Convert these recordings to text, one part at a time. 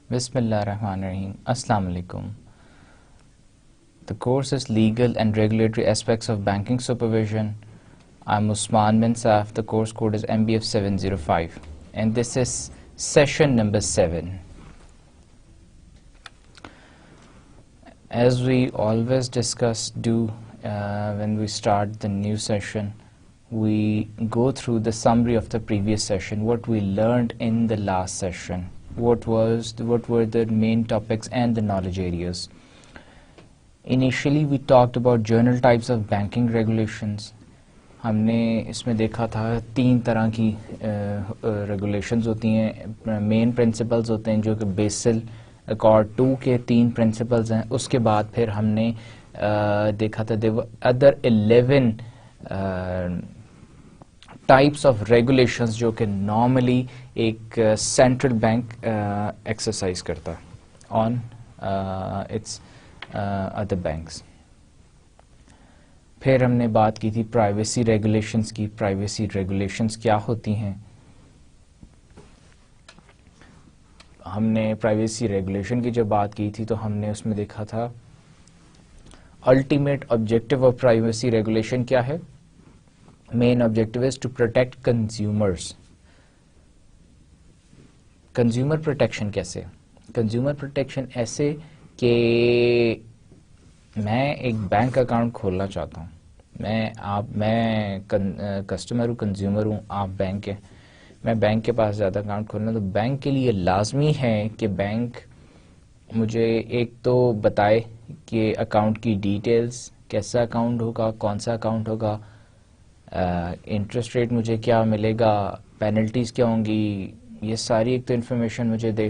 بسم اللہ الرحمن الرحیم. السلام علیکم. The course is Legal and Regulatory Aspects of Banking Supervision. I'm Usman bin Saif. The course code is MBF 705 and this is session number 7. As we always discuss when we start the new session, we go through the summary of the previous session, what we learned in the last session. What were the main topics and the knowledge areas. Initially we talked about general types of banking regulations. ہم نے اس میں دیکھا تھا 3 طرح کی regulations ہوتی ہیں. مین principles ہوتے ہیں جو کہ بیسل اکارڈ 2 کے 3 پرنسپلز ہیں. اس کے بعد پھر ہم نے دیکھا تھا ادر 11 ٹائپس آف ریگولیشنز جو کہ نارملی ایک سینٹرل بینک ایکسرسائز کرتا آن اٹس ادر بینکس. پھر ہم نے بات کی تھی پرائیویسی ریگولیشنز کی. پرائیویسی ریگولیشنز کیا ہوتی ہیں؟ ہم نے پرائیویسی ریگولیشن کی جب بات کی تھی تو ہم نے اس میں دیکھا تھا ultimate objective of privacy regulation کیا ہے. Main objective is to protect consumers. Consumer protection کیسے؟ کنزیومر پروٹیکشن ایسے کہ میں ایک بینک اکاؤنٹ کھولنا چاہتا ہوں. میں کسٹمر ہوں, کنزیومر ہوں, آپ بینک ہیں. میں بینک کے پاس زیادہ اکاؤنٹ کھولنا, تو بینک کے لیے لازمی ہے کہ بینک مجھے ایک تو بتائے کہ اکاؤنٹ کی ڈیٹیلز, کیسا اکاؤنٹ ہوگا, کون سا اکاؤنٹ ہوگا, انٹرسٹ ریٹ مجھے کیا ملے گا, پینلٹیز کیا ہوں گی, یہ ساری ایک تو انفارمیشن مجھے دے.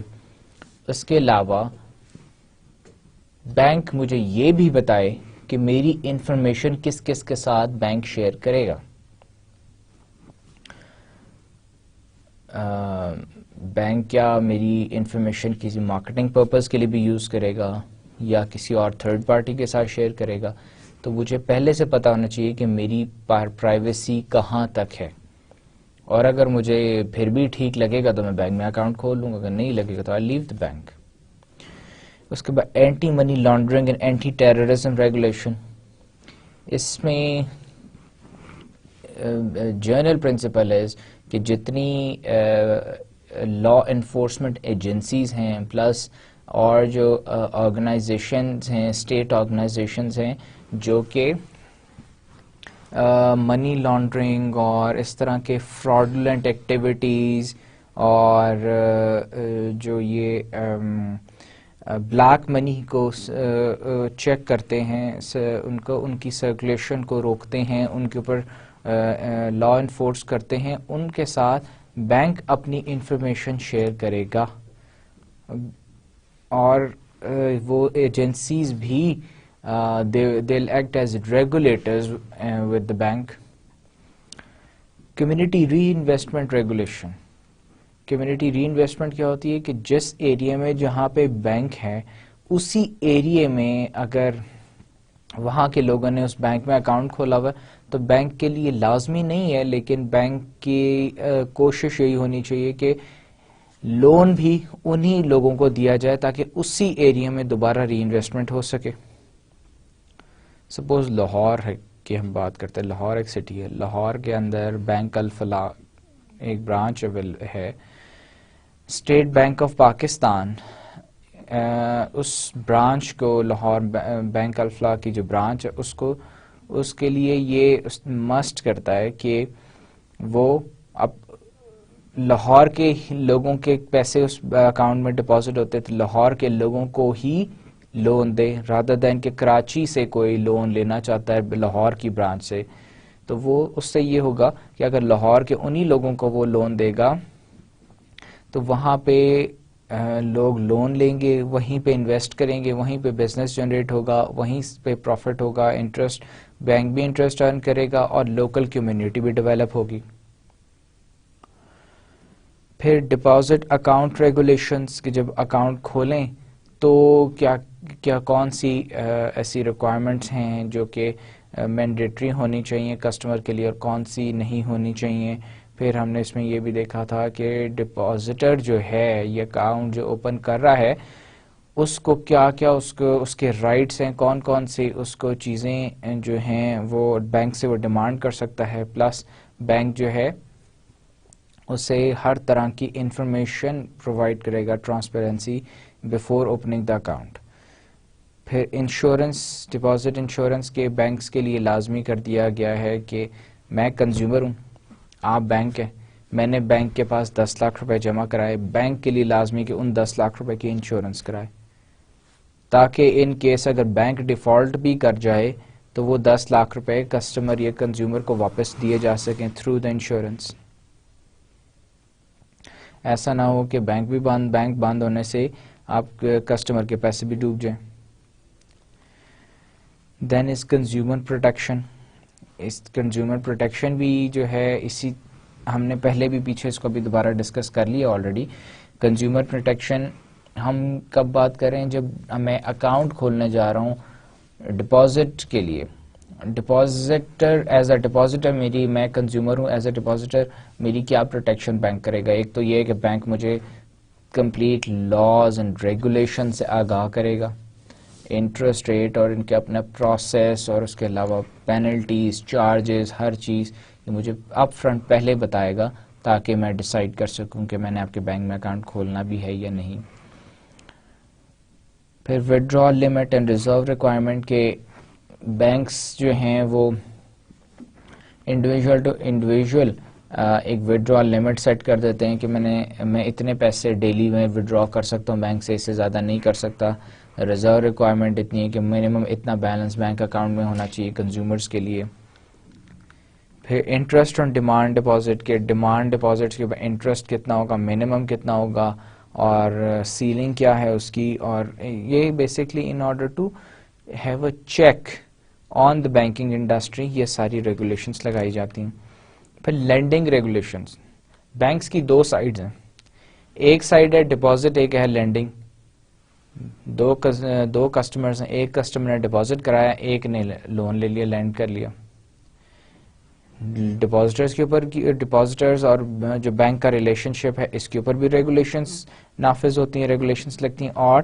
اس کے علاوہ بینک مجھے یہ بھی بتائے کہ میری انفارمیشن کس کس کے ساتھ بینک شیئر کرے گا. بینک کیا میری انفارمیشن کسی مارکیٹنگ پرپز کے لیے بھی یوز کرے گا یا کسی اور تھرڈ پارٹی کے ساتھ شیئر کرے گا. تو مجھے پہلے سے پتا ہونا چاہیے کہ میری پرائیویسی کہاں تک ہے. اور اگر مجھے پھر بھی ٹھیک لگے گا تو میں بینک میں اکاؤنٹ کھول لوں گا, اگر نہیں لگے گا تو آئی لیو دا بینک. اس کے بعد anti money laundering and anti terrorism regulation. اس میں جنرل پرنسپل ہے کہ جتنی لا انفورسمنٹ ایجنسیز ہیں پلس اور جو آرگنائزیشنز ہیں, اسٹیٹ آرگنائزیشنز ہیں جو کہ منی لانڈرنگ اور اس طرح کے فراڈولنٹ ایکٹیویٹیز اور جو یہ بلیک منی کو چیک کرتے ہیں, ان کی سرکولیشن کو روکتے ہیں, ان کے اوپر لا انفورس کرتے ہیں, ان کے ساتھ بینک اپنی انفارمیشن شیئر کرے گا. اور وہ ایجنسیز بھی they'll act as regulators with the bank. Community reinvestment regulation. Community reinvestment کیا ہوتی ہے کہ جس ایریا میں جہاں پہ بینک ہے اسی ایریا میں اگر وہاں کے لوگوں نے اس بینک میں اکاؤنٹ کھولا ہوا تو بینک کے لیے لازمی نہیں ہے, لیکن بینک کی کوشش یہی ہونی چاہیے کہ لون بھی انہی لوگوں کو دیا جائے تاکہ اسی ایریا میں دوبارہ ری انویسٹمنٹ ہو سکے. سپوز لاہور ہے کہ ہم بات کرتے ہیں, لاہور ایک سٹی ہے, لاہور کے اندر بینک الفلاح ایک برانچ ہے. اسٹیٹ بینک آف پاکستان اس برانچ کو, لاہور بینک الفلاح کی جو برانچ ہے اس کے لیے یہ مسٹ کرتا ہے کہ وہ اب لاہور کے لوگوں کے پیسے اس اکاؤنٹ میں ڈپازٹ ہوتے تھے, لاہور کے لوگوں کو ہی لون دے, رادر دین کہ کراچی سے کوئی لون لینا چاہتا ہے لاہور کی برانچ سے, تو وہ اس سے یہ ہوگا کہ اگر لاہور کے انہی لوگوں کو وہ لون دے گا تو وہاں پہ لوگ لون لیں گے, وہیں پہ انویسٹ کریں گے, وہیں پہ بزنس جنریٹ ہوگا, وہیں پہ پروفٹ ہوگا, انٹرسٹ بینک بھی انٹرسٹ ارن کرے گا اور لوکل کمیونٹی بھی ڈیولپ ہوگی. پھر ڈپازٹ اکاؤنٹ ریگولیشنز کہ جب اکاؤنٹ کھولیں تو کیا کون سی ایسی ریکوائرمنٹس ہیں جو کہ مینڈیٹری ہونی چاہیے کسٹمر کے لیے اور کون سی نہیں ہونی چاہیے. پھر ہم نے اس میں یہ بھی دیکھا تھا کہ ڈپازیٹر جو ہے یہ اکاؤنٹ جو اوپن کر رہا ہے اس کو کیا اس کے رائٹس ہیں, کون کون سی اس کو چیزیں جو ہیں وہ بینک سے وہ ڈیمانڈ کر سکتا ہے, پلس بینک جو ہے اسے ہر طرح کی انفارمیشن پرووائڈ کرے گا, transparency before opening the account. پھر انشورنس, ڈپازٹ انشورنس کے بینکس کے لیے لازمی کر دیا گیا ہے کہ میں کنزیومر ہوں, آپ بینک ہیں, میں نے بینک کے پاس 10 لاکھ روپے جمع کرائے, بینک کے لیے لازمی کہ ان 10 لاکھ روپے کی انشورنس کرائے تاکہ ان کیس اگر بینک ڈیفالٹ بھی کر جائے تو وہ 10 لاکھ روپے کسٹمر یا کنزیومر کو واپس دیے جا سکیں تھرو دا انشورنس. ایسا نہ ہو کہ بینک بند ہونے سے آپ کسٹمر کے پیسے بھی ڈوب جائیں. Then is consumer protection. اس کنزیومر پروٹیکشن بھی جو ہے اسی ہم نے پہلے بھی پیچھے اس کو بھی دوبارہ ڈسکس کر لیا آلریڈی. کنزیومر پروٹیکشن ہم کب بات کریں, جب میں اکاؤنٹ کھولنے جا رہا ہوں ڈپازٹ کے لیے. ڈپازٹر ایز اے ڈپازٹر میں کنزیومر ہوں, ایز اے ڈپازٹر میری کیا پروٹیکشن بینک کرے گا. ایک تو یہ کہ بینک مجھے کمپلیٹ لاز اینڈ ریگولیشن سے آگاہ کرے گا, انٹرسٹ ریٹ اور ان کے اپنا پروسیس اور اس کے علاوہ پینلٹیز, چارجز, ہر چیز یہ مجھے اپ فرنٹ پہلے بتائے گا تاکہ میں ڈیسائیڈ کر سکوں کہ میں نے آپ کے بینک میں اکاؤنٹ کھولنا بھی ہے یا نہیں. پھر withdrawal limit and reserve requirement کے بینکس جو ہیں وہ انڈیویژل ٹو انڈیویژل ایک وڈرال لمٹ سیٹ کر دیتے ہیں کہ میں اتنے پیسے ڈیلی میں وڈرا کر سکتا ہوں بینک سے, اس سے زیادہ نہیں کر سکتا. ریزرو ریکوائرمنٹ اتنی ہے کہ منیمم اتنا بیلنس بینک اکاؤنٹ میں ہونا چاہیے کنزیومرز کے لیے. پھر انٹرسٹ آن ڈیمانڈ ڈپازٹ کے ڈیمانڈ ڈپازٹس کے اوپر انٹرسٹ کتنا ہوگا, منیمم کتنا ہوگا اور سیلنگ کیا ہے اس کی, اور یہ basically in order to have a check on the banking industry یہ ساری ریگولیشنس لگائی جاتی ہیں. پھر لینڈنگ ریگولیشنز, بینکس کی دو سائڈز ہیں, ایک سائڈ ہے ڈپازٹ, ایک ہے لینڈنگ. دو کسٹمرز ہیں, ایک کسٹمر نے ڈپازٹ کرایا, ایک نے لون لے لیا, لینڈ کر لیا. ڈپازٹرز کے اوپر ڈپازٹرز اور جو بینک کا ریلیشن شپ ہے اس کے اوپر بھی ریگولیشنز نافذ ہوتی ہیں, ریگولیشنز لگتی ہیں. اور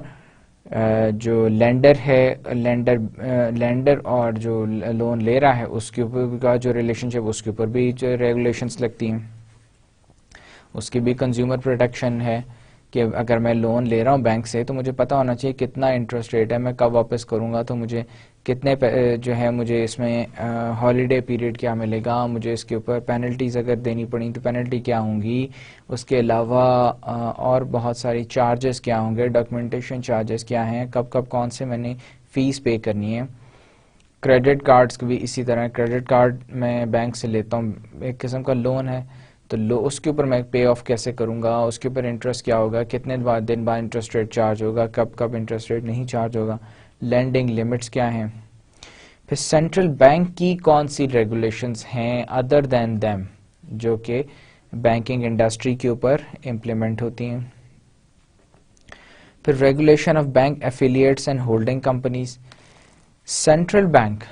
جو لینڈر ہے لینڈر اور جو لون لے رہا ہے اس کے اوپر کا جو ریلیشن شپ اس کے اوپر بھی جو ریگولیشنز لگتی ہیں. اس کی بھی کنزیومر پروٹیکشن ہے کہ اگر میں لون لے رہا ہوں بینک سے تو مجھے پتہ ہونا چاہیے کتنا انٹرسٹ ریٹ ہے, میں کب واپس کروں گا, تو مجھے کتنے جو ہے مجھے اس میں ہالیڈے پیریڈ کیا ملے گا, مجھے اس کے اوپر پینلٹیز اگر دینی پڑیں تو پینلٹی کیا ہوں گی, اس کے علاوہ اور بہت ساری چارجز کیا ہوں گے, ڈاکومنٹیشن چارجز کیا ہیں, کب کون سے میں نے فیس پے کرنی ہے. کریڈٹ کارڈز بھی اسی طرح, کریڈٹ کارڈ میں بینک سے لیتا ہوں, ایک قسم کا لون ہے, تو اس کے اوپر میں پے آف کیسے کروں گا, اس کے اوپر انٹرسٹ کیا ہوگا, کتنے دن بعد انٹرسٹ ریٹ چارج ہوگا, کب انٹرسٹ ریٹ نہیں چارج ہوگا, لینڈنگ لمٹس کیا ہیں. پھر سینٹرل بینک کی کون سی ریگولیشنز ہیں ادر دین دیم جو کہ بینکنگ انڈسٹری کے اوپر امپلیمنٹ ہوتی ہیں. پھر regulation of bank affiliates and holding companies. Central bank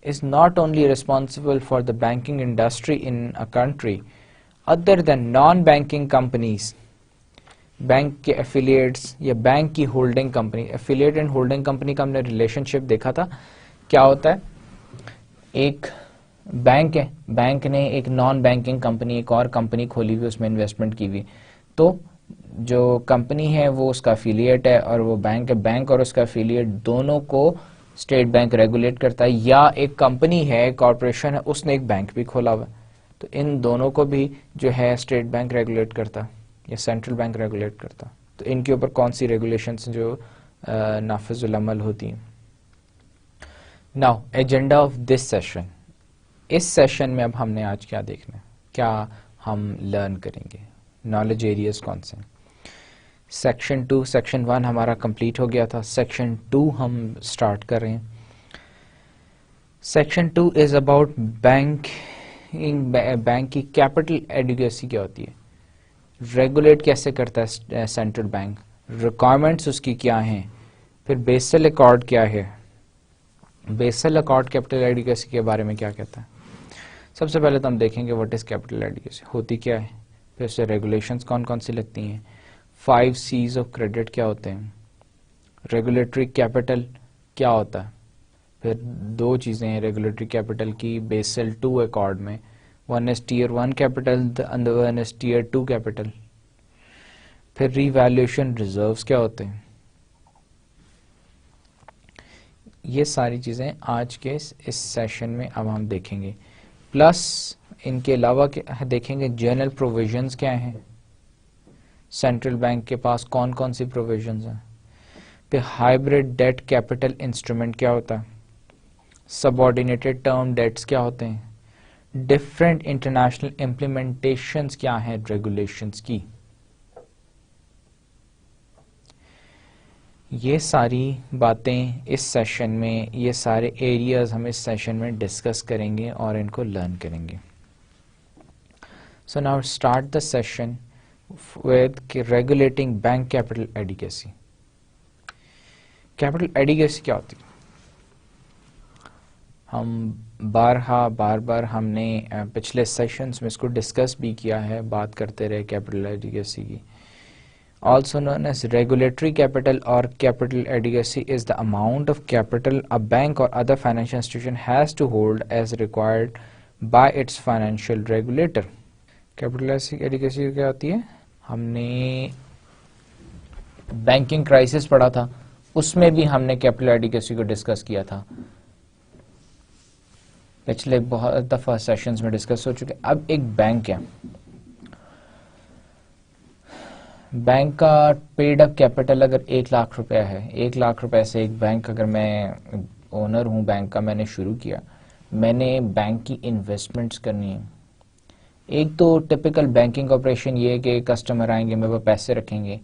is not only responsible for the banking industry in a country other than non-banking companies. Bank کے ایفیلیٹس یا بینک کی holding company, affiliate and holding company کا ہم نے relation شپ دیکھا تھا. کیا ہوتا ہے, ایک بینک ہے, بینک نے ایک نان بینکنگ کمپنی ایک اور کمپنی کھولی ہوئی, اس میں انویسٹمنٹ کی ہوئی, تو جو کمپنی ہے وہ اس کا ایفیلیٹ ہے اور وہ بینک ہے. بینک اور اس کا ایفیلیٹ دونوں کو اسٹیٹ بینک ریگولیٹ کرتا ہے, یا ایک کمپنی ہے, کارپوریشن ہے, اس نے ایک بینک بھی کھولا ہوا ہے, تو ان دونوں کو بھی جو ہے اسٹیٹ بینک ریگولیٹ کرتا یا سینٹرل بینک ریگولیٹ کرتا. تو ان کے اوپر کون سی ریگولیشنز جو نافذ العمل ہوتی ہیں. Now agenda of this session, اس سیشن میں اب ہم نے آج کیا دیکھنا ہے, کیا ہم لرن کریں گے, نالج ایریاز کون سے ہیں. سیکشن 2, سیکشن 1 ہمارا کمپلیٹ ہو گیا تھا, سیکشن 2 ہم سٹارٹ کر رہے ہیں. سیکشن 2 از اباؤٹ بینک کی کیپٹل ایڈیکویسی کیا ہوتی ہے, ریگولیٹ کیسے کرتا ہے سینٹرل بینک, ریکوائرمنٹس اس کی کیا ہیں, پھر بیسل اکارڈ کیا ہے, بیسل اکارڈ کیپٹل ایڈیکویسی کے بارے میں کیا کہتا ہے. سب سے پہلے تو ہم دیکھیں گے واٹ از کیپٹل ایڈیکویسی, ہوتی کیا ہے, پھر اس سے ریگولیشنز کون کون سی لگتی ہیں, 5 C's آف کریڈٹ کیا ہوتے ہیں, ریگولیٹری کیپٹل کیا ہوتا ہے, پھر 2 چیزیں ہیں ریگولیٹری کیپٹل کی بیسل 2 اکارڈ میں, one is tier 1 capital, one is tier 2 capital. پھر ری ویلیویشن ریزروز کیا ہوتے ہیں. یہ ساری چیزیں آج کے اس سیشن میں اب ہم دیکھیں گے, پلس ان کے علاوہ دیکھیں گے جنرل پروویژنز کیا ہیں, سینٹرل بینک کے پاس کون کون سی پروویژنز ہیں, پھر ہائیبریڈ ڈیٹ کیپٹل انسٹرومنٹ کیا ہوتا ہے, سب آرڈینیٹڈ ٹرم ڈیٹس کیا ہوتے ہیں, ڈفرینٹ انٹرنیشنل امپلیمنٹیشنز کیا ہیں ریگولیشنز کی. یہ ساری باتیں اس سیشن میں, یہ سارے ایریاز ہم اس سیشن میں ڈسکس کریں گے اور ان کو لرن کریں گے. So now start the session with regulating bank capital adequacy. Capital adequacy کیا ہوتی ہے؟ ہم بار بار ہم نے پچھلے سیشنز میں اس کو ڈسکس بھی کیا ہے, بات کرتے رہے کیپٹل ایڈیکویسی کی. Also known as regulatory capital or capital adequacy is the amount of capital a bank or other financial institution has to hold as required by its financial regulator. Capital adequacy کیا ہوتی ہے؟ ہم نے banking crisis پڑھا تھا, اس میں بھی ہم نے کیپٹل ایڈیکویسی کو ڈسکس کیا تھا, پچھلے بہت دفعہ سیشنز میں ڈسکس ہو چکے. اب ایک بینک ہے, بینک کا پیڈ اپ کیپٹل اگر 1 لاکھ روپے ہے, 1 لاکھ روپے سے ایک بینک, اگر میں اونر ہوں بینک کا, میں نے شروع کیا, میں نے بینک کی انویسٹمنٹس کرنی ہیں. ایک تو ٹپیکل بینکنگ آپریشن یہ ہے کہ کسٹمر آئیں گے, میرے پاس پیسے رکھیں گے,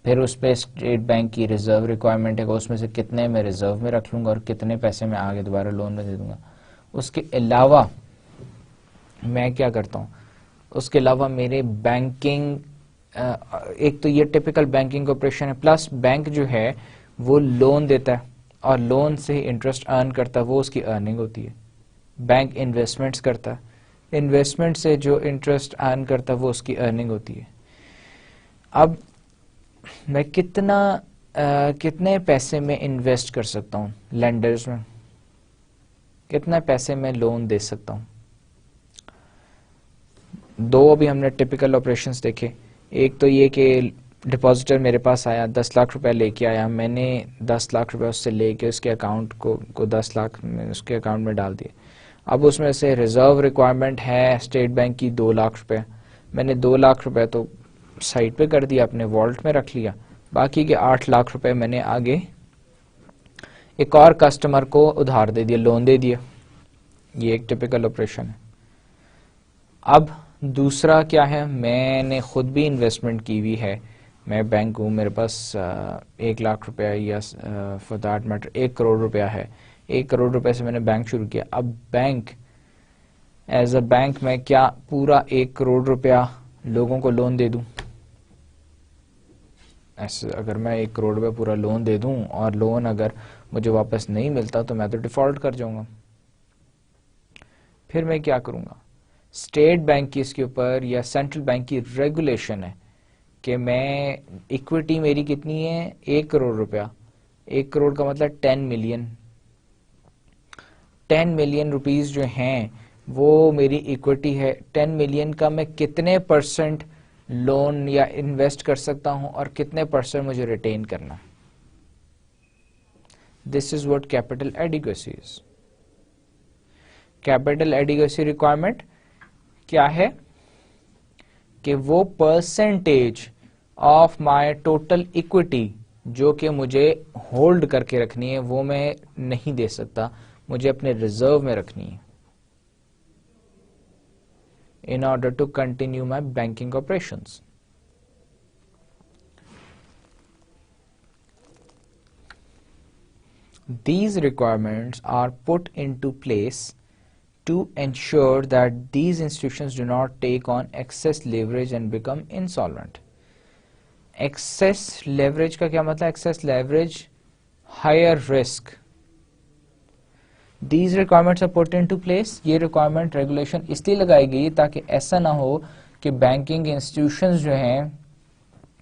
پھر اس پہ اسٹیٹ بینک کی ریزرو ریکوائرمنٹ ہے کہ اس میں سے کتنے میں ریزرو میں رکھ لوں گا اور کتنے پیسے میں آگے دوبارہ لون میں دے دوں گا. اس کے علاوہ میں کیا کرتا ہوں, اس کے علاوہ میرے بینکنگ ایک تو یہ ٹپیکل بینکنگ آپریشن ہے, پلس بینک جو ہے وہ لون دیتا ہے اور لون سے انٹرسٹ ارن کرتا ہے, وہ اس کی ارننگ ہوتی ہے. بینک انویسٹمنٹس کرتا ہے, انویسٹمنٹ سے جو انٹرسٹ ارن کرتا ہے وہ اس کی ارننگ ہوتی ہے. اب میں کتنے پیسے میں انویسٹ کر سکتا ہوں لینڈرز میں, کتنے پیسے میں لون دے سکتا ہوں. 2 ابھی ہم نے ٹپیکل آپریشنز دیکھے. ایک تو یہ کہ ڈپازیٹر میرے پاس آیا, 10 لاکھ روپے لے کے آیا, میں نے 10 لاکھ روپے اس سے لے کے اس کے اکاؤنٹ کو 10 لاکھ میں اس کے اکاؤنٹ میں ڈال دیے. اب اس میں سے ریزرو ریکوائرمنٹ ہے اسٹیٹ بینک کی 2 لاکھ روپے, میں نے 2 لاکھ روپے تو سائڈ پہ کر دیا, اپنے والٹ میں رکھ لیا, باقی کے 8 لاکھ روپے میں نے آگے ایک اور کسٹمر کو ادھار دے دیا, لون دے دیا. یہ ایک ٹپیکل آپریشن ہے. اب دوسرا کیا ہے, میں نے خود بھی انویسٹمنٹ کی ہوئی ہے, میں بینک ہوں, میرے پاس 1 لاکھ روپیہ یا فار دیٹ میٹر 1 کروڑ روپیہ ہے, 1 کروڑ روپے سے میں نے بینک شروع کیا. اب بینک ایز اے بینک میں کیا پورا 1 کروڑ روپیہ لوگوں کو لون دے دوں؟ ایسے اگر میں 1 کروڑ روپے پورا لون دے دوں اور لون اگر مجھے واپس نہیں ملتا تو میں تو ڈیفالٹ کر جاؤں گا. پھر میں کیا کروں گا, اسٹیٹ بینک کی اس کے اوپر یا سینٹرل بینک کی ریگولیشن ہے کہ میں ایکویٹی میری کتنی ہے, 1 کروڑ روپیہ, 1 کروڑ کا مطلب 10 ملین, 10 ملین روپیز جو ہیں وہ میری ایکویٹی ہے. 10 ملین کا میں کتنے پرسنٹ لون یا انویسٹ کر سکتا ہوں اور کتنے پرسنٹ مجھے ریٹین کرنا. This is what capital adequacy is. Capital adequacy requirement کیا ہے کہ وہ percentage of my total equity جو کہ مجھے ہولڈ کر کے رکھنی ہے وہ میں نہیں دے سکتا, مجھے اپنے ریزرو میں رکھنی ہے in order to continue my banking operations. These requirements are put into place to ensure that these institutions do not take on excess leverage and become insolvent. Excess leverage کا کیا مطلب؟ excess leverage, higher risk. These requirements are put into place. یہ requirement regulation اس لیے لگائی گئی تاکہ ایسا نہ ہو کہ بینکنگ انسٹیٹیوشنز جو ہیں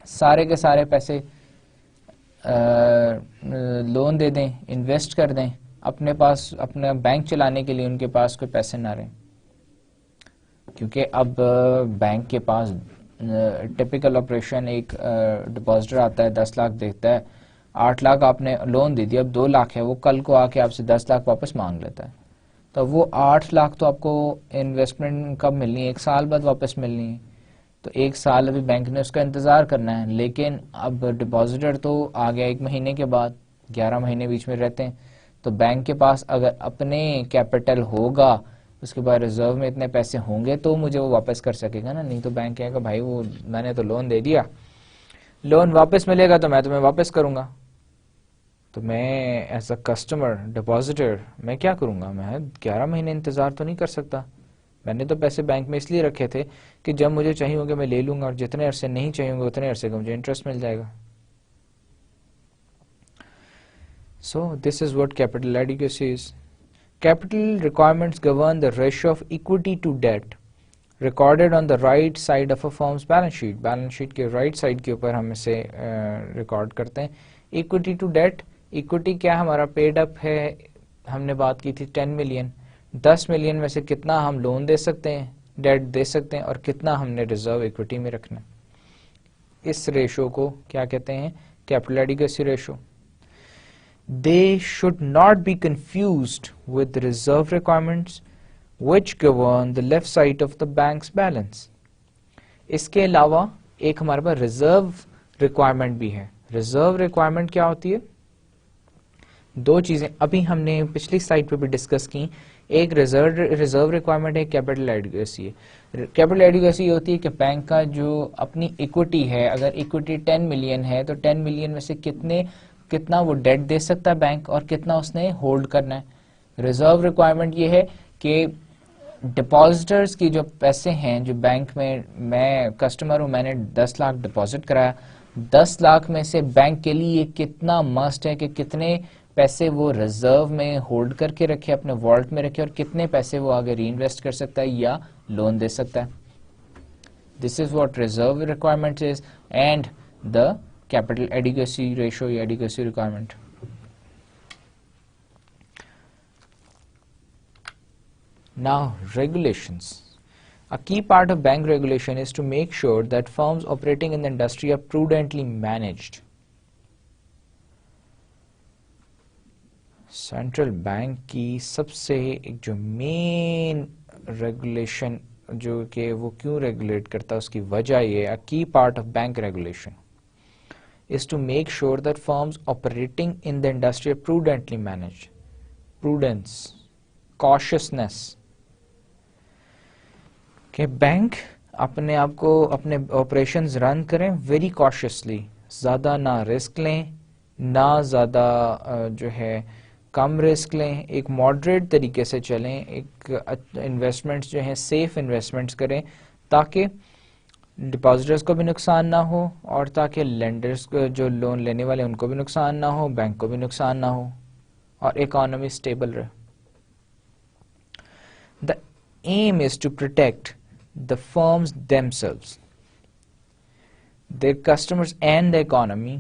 سارے کے سارے پیسے لون دے دیں، انویسٹ کر دیں، اپنے پاس اپنا بینک چلانے کے لیے ان کے پاس کوئی پیسے نہ رہیں. کیونکہ اب بینک کے پاس ٹپیکل آپریشن، ایک ڈپازٹر آتا ہے 10 لاکھ دیتا ہے، 8 لاکھ آپ نے لون دے دیا، اب 2 لاکھ ہے، وہ کل کو آ کے آپ سے 10 لاکھ واپس مانگ لیتا ہے. تو وہ 8 لاکھ تو آپ کو انویسٹمنٹ کب ملنی ہے؟ 1 سال بعد واپس ملنی ہے. تو 1 سال ابھی بینک نے اس کا انتظار کرنا ہے. لیکن اب ڈپازٹر تو آ گیا 1 مہینے کے بعد، 11 مہینے بیچ میں رہتے ہیں. تو بینک کے پاس اگر اپنے کیپٹل ہوگا، اس کے بعد ریزرو میں اتنے پیسے ہوں گے تو مجھے وہ واپس کر سکے گا نا. نہیں تو بینک کہے گا بھائی وہ میں نے تو لون دے دیا، لون واپس ملے گا تو میں تمہیں واپس کروں گا. تو میں ایز اے کسٹمر ڈپازٹر میں کیا کروں گا؟ میں 11 مہینے انتظار تو نہیں کر سکتا. میں نے تو پیسے بینک میں اس لیے رکھے تھے کہ جب مجھے چاہیے ہوں گے میں لے لوں گا، اور جتنے عرصے نہیں چاہیے ہوں گے اتنے عرصے کا مجھے انٹرسٹ مل جائے گا. So this is what capital adequacy is. Capital requirements govern the ratio of equity to debt recorded on the right side of a firm's balance sheet. Balance sheet کے right side کے اوپر ہم اسے record کرتے ہیں. Equity to debt. Equity کیا ہمارا paid up ہے، ہم نے بات کی تھی 10 ملین. 10 ملین میں سے کتنا ہم لون دے سکتے ہیں، ڈیٹ دے سکتے ہیں، اور کتنا ہم نے ریزرو ایکوٹی میں رکھنا ہے. اس ریشو کو کیا کہتے ہیں؟ Capital adequacy ratio. They should not be confused with the reserve requirements which govern the left side of the bank's balance. اس کے علاوہ ایک ہمارے پاس ریزرو ریکوائرمنٹ بھی ہے. ریزرو ریکوائرمنٹ کیا ہوتی ہے؟ 2 چیزیں ابھی ہم نے پچھلی سلائڈ پہ بھی ڈسکس کی. ایک ریزرو ریکوائرمنٹ ہے، کیپٹل ایڈیکوسی ہے. کیپٹل ایڈیکوسی یہ ہوتی ہے کہ بینک کا جو اپنی ایکوٹی ہے، اگر ایکوٹی 10 ملین ہے تو 10 ملین میں سے کتنا وہ ڈیٹ دے سکتا ہے بینک، اور کتنا اس نے ہولڈ کرنا ہے. ریزرو ریکوائرمنٹ یہ ہے کہ ڈپازٹرز کی جو پیسے ہیں جو بینک میں کسٹمر ہوں، میں نے 10 لاکھ ڈپازٹ کرایا، 10 لاکھ میں سے بینک کے لیے کتنا مسٹ ہے کہ کتنے پیسے وہ ریزرو میں ہولڈ کر کے رکھے، اپنے والٹ میں رکھے، اور کتنے پیسے وہ آگے ری انویسٹ کر سکتا ہے یا لون دے سکتا ہے. This is what reserve requirement is and the capital adequacy ratio یا adequacy requirement. Now regulations. A key part of bank regulation is to make sure that firms operating in the industry are prudently managed. Central bank کی سب سے ایک جو مین regulation جو کہ وہ کیوں regulate کرتا ہے اس کی وجہ یہ a key part of bank regulation is to make sure that firms operating in the industry are prudently managed. Prudence, cautiousness. کہ بینک اپنے آپ کو اپنے آپریشنز رن کریں ویری کاشیسلی، زیادہ نہ رسک لیں نہ زیادہ جو ہے کم رسک لیں، ایک ماڈریٹ طریقے سے چلیں، ایک انویسٹمنٹس جو ہیں سیف انویسٹمنٹس کریں تاکہ ڈپازٹرز کو بھی نقصان نہ ہو، اور تاکہ لینڈرز کو جو لون لینے والے ان کو بھی نقصان نہ ہو، بینک کو بھی نقصان نہ ہو، اور اکانومی اسٹیبل رہے. The aim is to protect the firms themselves, their customers and the economy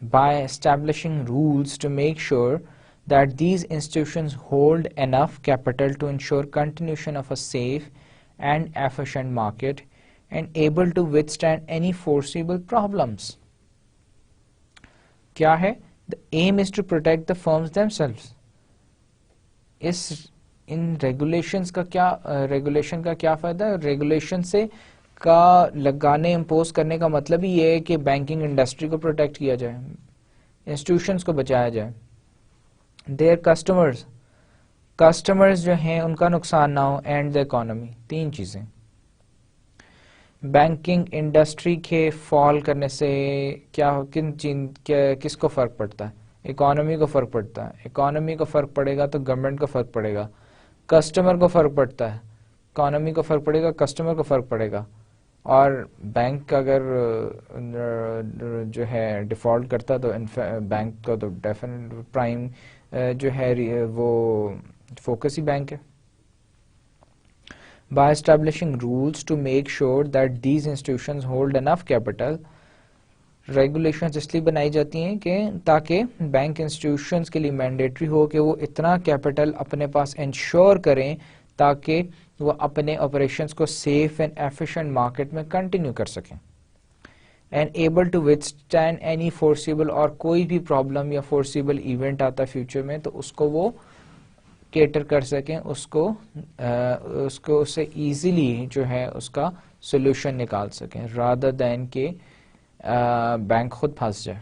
by establishing rules to make sure that these institutions hold enough capital to ensure continuation of a safe and efficient market and able to withstand any foreseeable problems. کیا ہے؟ The aim is to protect the firms themselves. In regulation کا کیا فائدہ ہے؟ Regulation سے کا لگانے impose کرنے کا مطلب ہی یہ ہے کہ بینکنگ انڈسٹری کو پروٹیکٹ کیا جائے، انسٹیٹیوشنز کو بچایا جائے، دیئر کسٹمرز جو ہیں ان کا نقصان نہ ہو، اینڈ دا اکانومی. 3 چیزیں. بینکنگ انڈسٹری کے فال کرنے سے کس کو فرق پڑتا ہے؟ اکانومی کو فرق پڑتا ہے. اکانومی کو فرق پڑے گا تو گورنمنٹ کو فرق پڑے گا. کسٹمر کو فرق پڑتا ہے, اکانومی کو فرق پڑے گا, کسٹمر کو فرق پڑے گا. اور بینک اگر جو ہے ڈیفالٹ کرتا تو بینک کا تو ڈیفینٹ پرائم جو ہے وہ فوکس ہی بینک ہے. By establishing rules to make sure that these institutions hold enough capital, regulations اس لیے بنائی جاتی ہیں کہ تاکہ بینک انسٹیٹیوشنز کے لیے مینڈیٹری ہو کہ وہ اتنا کیپٹل اپنے پاس انشور کریں تاکہ وہ اپنے آپریشنز کو سیف اینڈ ایفیشینٹ مارکیٹ میں کنٹینیو کر سکیں, and able to withstand any foreseeable, اور کوئی بھی پرابلم یا فورسیبل ایونٹ آتا ہے فیوچر میں تو اس کو وہ کیٹر کر سکیں, اس کو اس سے ایزیلی جو ہے اس کا سولوشن نکال سکیں, رادر دین کہ بینک خود پھنس جائے.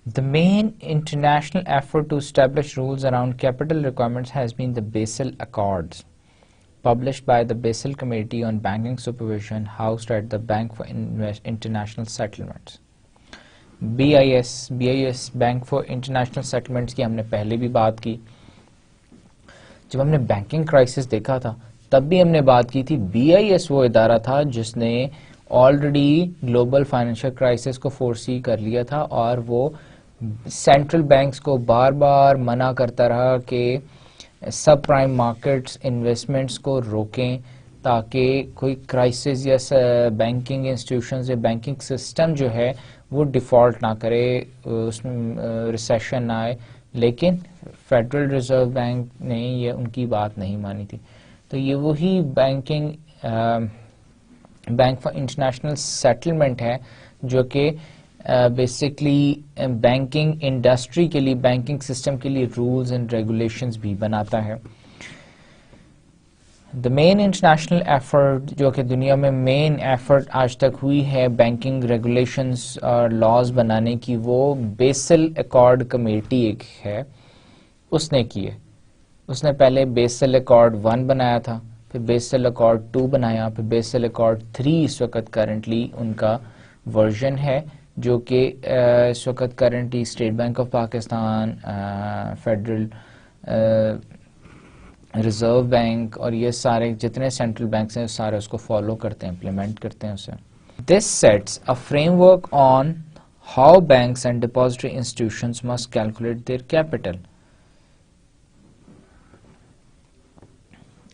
The main international effort to establish rules around capital requirements has been the Basel Accords, published by the Basel Committee on Banking Supervision, housed at the Bank for International Settlements. BIS bank for international settlements کی ہم نے پہلے بھی بات کی. جب ہم نے بینکنگ کرائسس دیکھا تھا تب بھی ہم نے بات کی تھی. BIS وہ ادارہ تھا جس نے آلریڈی گلوبل فائنینشیل کرائسس کو فورسی کر لیا تھا, اور وہ سینٹرل بینکس کو بار بار منع کرتا رہا کہ سب پرائم مارکیٹس انویسٹمنٹس کو روکیں تاکہ کوئی کرائسس یا بینکنگ انسٹیٹیوشنز یا بینکنگ سسٹم جو ہے وہ ڈیفالٹ نہ کرے, اس میں ریسیشن نہ آئے. لیکن فیڈرل ریزرو بینک نے یہ ان کی بات نہیں مانی تھی. تو یہ وہی بینک فار انٹرنیشنل سیٹلمنٹ ہے جو کہ بیسکلی بینکنگ انڈسٹری کے لیے, بینکنگ سسٹم کے لیے رولز اینڈ ریگولیشنز بھی بناتا ہے. دا مین انٹرنیشنل ایفرٹ جو کہ دنیا میں مین ایفرٹ آج تک ہوئی ہے بینکنگ ریگولیشنز اور لاز بنانے کی, وہ بیسل ایکارڈ کمیٹی ایک ہے, اس نے کی ہے. اس نے پہلے بیسل ایکارڈ 1 بنایا تھا, پھر بیسل ایکارڈ 2 بنایا, پھر بیسل ایکارڈ 3 اس وقت کرنٹلی ان کا ورژن ہے, جو کہ اس وقت currently state Bank of Pakistan, federal reserve bank اور یہ سارے جتنے سینٹرل بینکس ہیں سارے اس کو فالو کرتے ہیں, امپلیمنٹ کرتے ہیں اسے. This sets a framework on how banks and depository institutions must calculate their capital.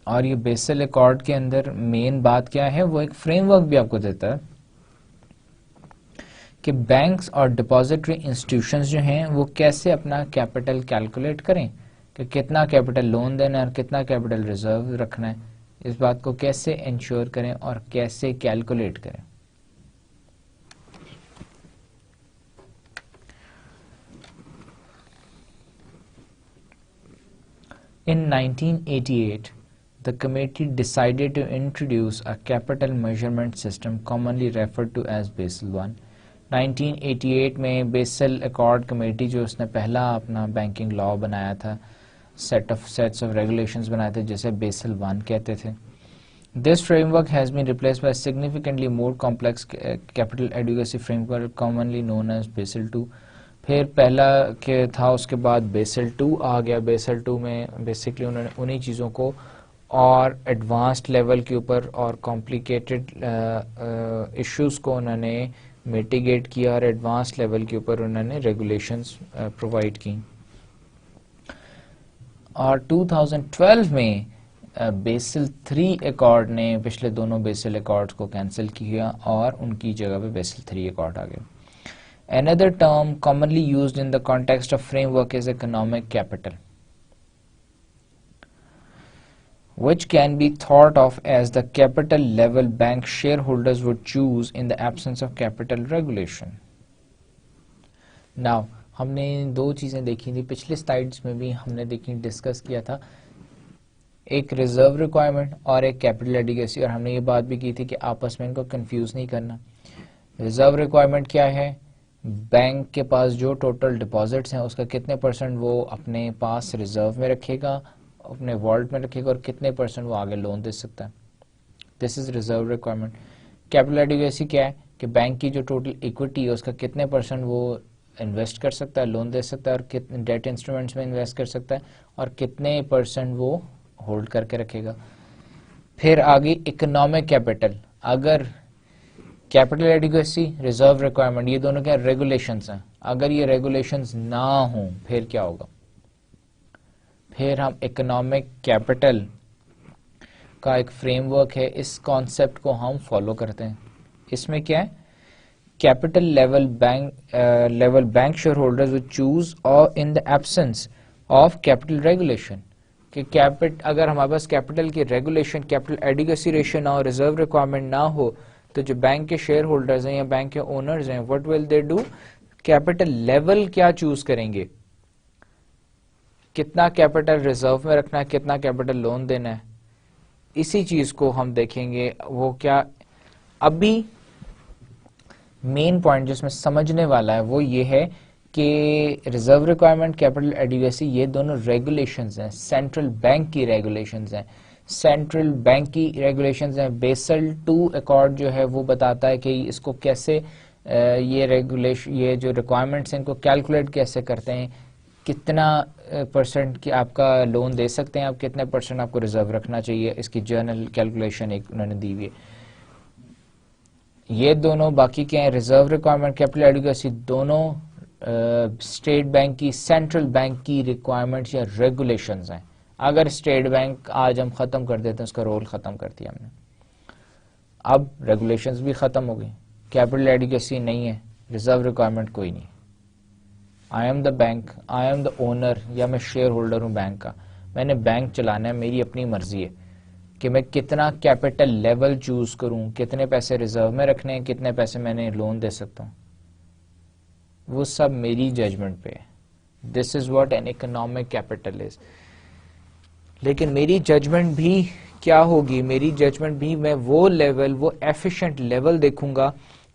اور یہ بیسل ایکارڈ کے اندر مین بات کیا ہے, وہ ایک فریم ورک بھی آپ کو دیتا ہے کہ بینکس اور ڈپازٹری انسٹیٹیوشنز جو ہیں وہ کیسے اپنا کیپٹل کیلکولیٹ کریں, کہ کتنا کیپٹل لون دینا ہے اور کتنا کیپٹل ریزرو رکھنا ہے, اس بات کو کیسے انشور کریں اور کیسے کیلکولیٹ کریں. In 1988, the committee decided to introduce a capital measurement system commonly referred to as Basel I. 1988 میں بیسل ایکارڈ کمیٹی جو اس نے پہلا اپنا بینکنگ لا بنایا تھا, سیٹس آف ریگولیشنز بنائے تھے جسے بیسل 1 کہتے تھے. This framework has been replaced by significantly more complex capital adequacy framework commonly known as Basel II. پھر پہلا کہ تھا اس کے بعد بیسل 2 آ گیا. بیسل 2 میں بیسکلی انہوں نے انہی چیزوں کو اور ایڈوانسڈ لیول کے اوپر اور کمپلیکیٹڈ ایشوز کو انہوں نے میٹیگیٹ کیا, اور ایڈوانس لیول کے اوپر انہوں نے ریگولیشنز پرووائڈ کی. اور 2012 میں بیسل 3 ایکارڈ نے پچھلے دونوں بیسل ایکارڈز کو کینسل کیا اور ان کی جگہ پہ بیسل 3 ایکارڈ آ گیا. Another term commonly used in the context of framework is economic capital, which can be thought of as the capital level bank shareholders would choose in the absence of capital regulation. Now, ہم نے دو چیزیں دیکھی تھی پچھلے slides میں بھی, ہم نے ڈسکس کیا تھا ایک ریزرو ریکوائرمنٹ اور ایک کیپٹل ایڈیکویسی, اور ہم نے یہ بات بھی کی تھی کہ آپس میں ان کو کنفیوز نہیں کرنا. ریزرو ریکوائرمنٹ کیا ہے, بینک کے پاس جو ٹوٹل ڈپازٹس ہیں اس کا کتنے پرسنٹ وہ اپنے پاس ریزرو میں رکھے گا, اپنے والٹ میں رکھے گا, اور کتنے پرسنٹ وہ آگے لون دے سکتا ہے. This is reserve requirement. Capital adequacy کیا ہے کہ بینک کی جو ٹوٹل ایکوٹی ہے اس کا کتنے پرسنٹ وہ انویسٹ کر سکتا ہے, لون دے سکتا ہے, اور ڈیٹ انسٹرومنٹس میں انویسٹ کر سکتا ہے, اور کتنے پرسنٹ وہ ہولڈ کر کے رکھے گا. پھر آگے اکنامک کیپٹل. اگر کیپٹل ایڈیکویسی, ریزرو ریکوائرمنٹ, یہ دونوں کیا ریگولیشنز ہیں, اگر یہ ریگولیشنز نہ ہوں پھر کیا ہوگا؟ پھر ہم اکنامک کیپٹل کا ایک فریم ورک ہے, اس کانسیپٹ کو ہم فالو کرتے ہیں. اس میں کیا ہے؟ Capital level bank share holders would choose in the absence of capital regulation, کہ اگر ہمارے پاس کیپٹل کی ریگولیشن, کیپٹل ایڈیکویسی ریشو نہ ہو, ریزرو ریکوائرمنٹ نہ ہو, تو جو بینک کے شیئر ہولڈرز ہیں یا بینک کے اونرز ہیں, what will they do? Capital level کیا چوز کریں گے؟ کتنا کیپٹل ریزرو میں رکھنا ہے, کتنا کیپٹل لون دینا ہے, اسی چیز کو ہم دیکھیں گے. وہ کیا ابھی مین پوائنٹ جس میں سمجھنے والا ہے وہ یہ ہے کہ ریزرو ریکوائرمنٹ, کیپٹل ایڈیکویسی, یہ دونوں ریگولیشنز ہیں, سینٹرل بینک کی ریگولیشنز ہیں. سینٹرل بینک کی ریگولیشنز ہیں. بیسل 2 ایکارڈ جو ہے وہ بتاتا ہے کہ اس کو کیسے یہ جو ریکوائرمنٹس ہیں ان کو کیلکولیٹ کیسے کرتے ہیں, کتنا پرسنٹ کی آپ کا لون دے سکتے ہیں آپ, کتنے پرسنٹ آپ کو ریزرو رکھنا چاہیے, اس کی جرنل کیلکولیشن ایک انہوں نے دی ہوئی ہے. یہ دونوں باقی کیا ہیں؟ ریزرو ریکوائرمنٹ, کیپٹل ایڈیکویسی, دونوں اسٹیٹ بینک کی, سینٹرل بینک کی ریکوائرمنٹس یا ریگولیشنز ہیں. اگر اسٹیٹ بینک آج ہم ختم کر دیتے ہیں, اس کا رول ختم کر دیا ہم نے, اب ریگولیشنز بھی ختم ہو گئی, کیپٹل ایڈیکویسی نہیں ہے, ریزرو ریکوائرمنٹ کوئی نہیں. I am the bank, I am the owner, یا میں شیئر ہولڈر ہوں بینک کا, میں نے بینک چلانا ہے, میری اپنی مرضی ہے کہ میں کتنا کیپٹل لیول چوز کروں, کتنے پیسے ریزرو میں رکھنے ہیں, کتنے پیسے میں نے لون دے سکتا ہوں, وہ سب میری ججمنٹ پہ ہے. This is what an economic capital is. لیکن میری ججمنٹ بھی کیا ہوگی؟ میری ججمنٹ بھی میں وہ لیول, وہ ایفیشینٹ لیول دیکھوں گا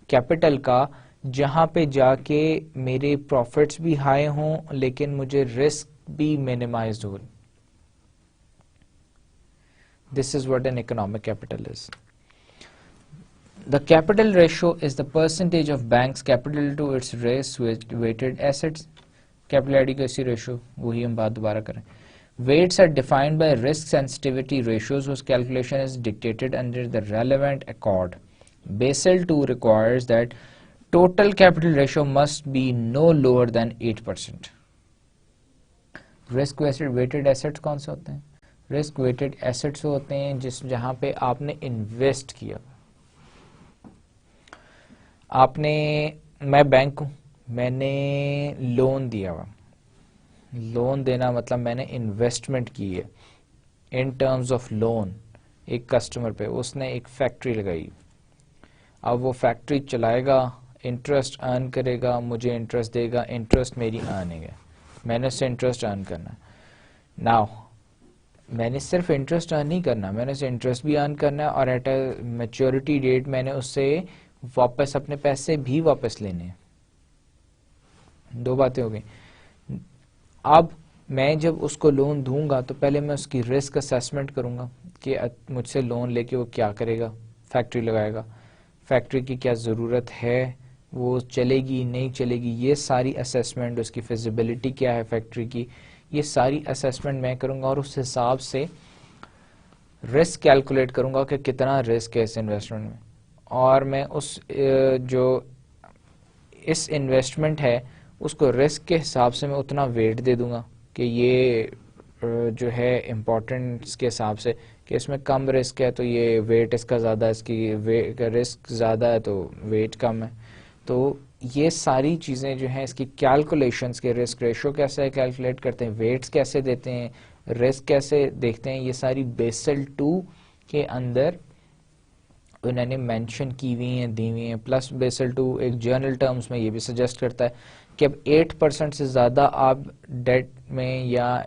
کیپٹل کا جہاں پہ جا کے میرے پروفٹس بھی ہائی ہوں لیکن مجھے رسک بھی minimised who. This is what an economic capital is. The capital ratio is the percentage of bank's capital to its risk-weighted assets. Capital adequacy ratio, وہی ہم بات دوبارہ کریں. Weights are defined by risk sensitivity ratios whose calculation is dictated under the relevant accord. Basel II requires that total capital ratio must be no lower than 8%. Risk-weighted assets کون سے ہوتے ہیں؟ Risk weighted assets ہوتے ہیں جہاں پہ آپ نے انویسٹ کیا. میں بینک ہوں, میں نے لون دیا ہوا. لون دینا مطلب میں نے انویسٹمنٹ کی ہے ان ٹرمز آف لون ایک کسٹمر پہ. اس نے ایک فیکٹری لگائی, اب وہ فیکٹری چلائے گا, انٹرسٹ ارن کرے گا, مجھے انٹرسٹ دے گا, انٹرسٹ میری ارننگ ہے, میں نے اس سے انٹرسٹ ارن کرنا. ناؤ میں نے صرف انٹرسٹ ارن نہیں کرنا, میں نے اسے انٹرسٹ بھی ارن کرنا ہے, اور ایٹ اے میچورٹی ڈیٹ میں نے اس سے واپس اپنے پیسے بھی واپس لینے ہیں. دو باتیں ہو گئی. اب میں جب اس کو لون دوں گا تو پہلے میں اس کی رسک اسیسمنٹ کروں گا کہ مجھ سے لون لے کے وہ کیا کرے گا, فیکٹری لگائے گا, فیکٹری کی کیا ضرورت ہے, وہ چلے گی نہیں چلے گی, یہ ساری اسیسمنٹ, اس کی فیزیبلٹی کیا ہے فیکٹری کی, یہ ساری اسیسمنٹ میں کروں گا, اور اس حساب سے رسک کیلکولیٹ کروں گا کہ کتنا رسک ہے اس انویسٹمنٹ میں, اور میں اس انویسٹمنٹ ہے اس کو رسک کے حساب سے میں اتنا ویٹ دے دوں گا کہ یہ جو ہے امپورٹنس کے حساب سے کہ اس میں کم رسک ہے تو یہ ویٹ اس کا زیادہ ہے, اس کی رسک زیادہ ہے تو ویٹ کم ہے. تو یہ ساری چیزیں جو ہیں اس کی کیلکولیشنز کے, رسک ریشو کیسے کیلکولیٹ کرتے ہیں, ویٹس کیسے دیتے ہیں, رسک کیسے دیکھتے ہیں, یہ ساری بیسل 2 کے اندر انہوں نے مینشن کی ہوئی ہیں, دی ہوئی ہیں. پلس بیسل 2 ایک جرنل ٹرمز میں یہ بھی سجیسٹ کرتا ہے کہ اب 8% سے زیادہ آپ ڈیٹ میں یا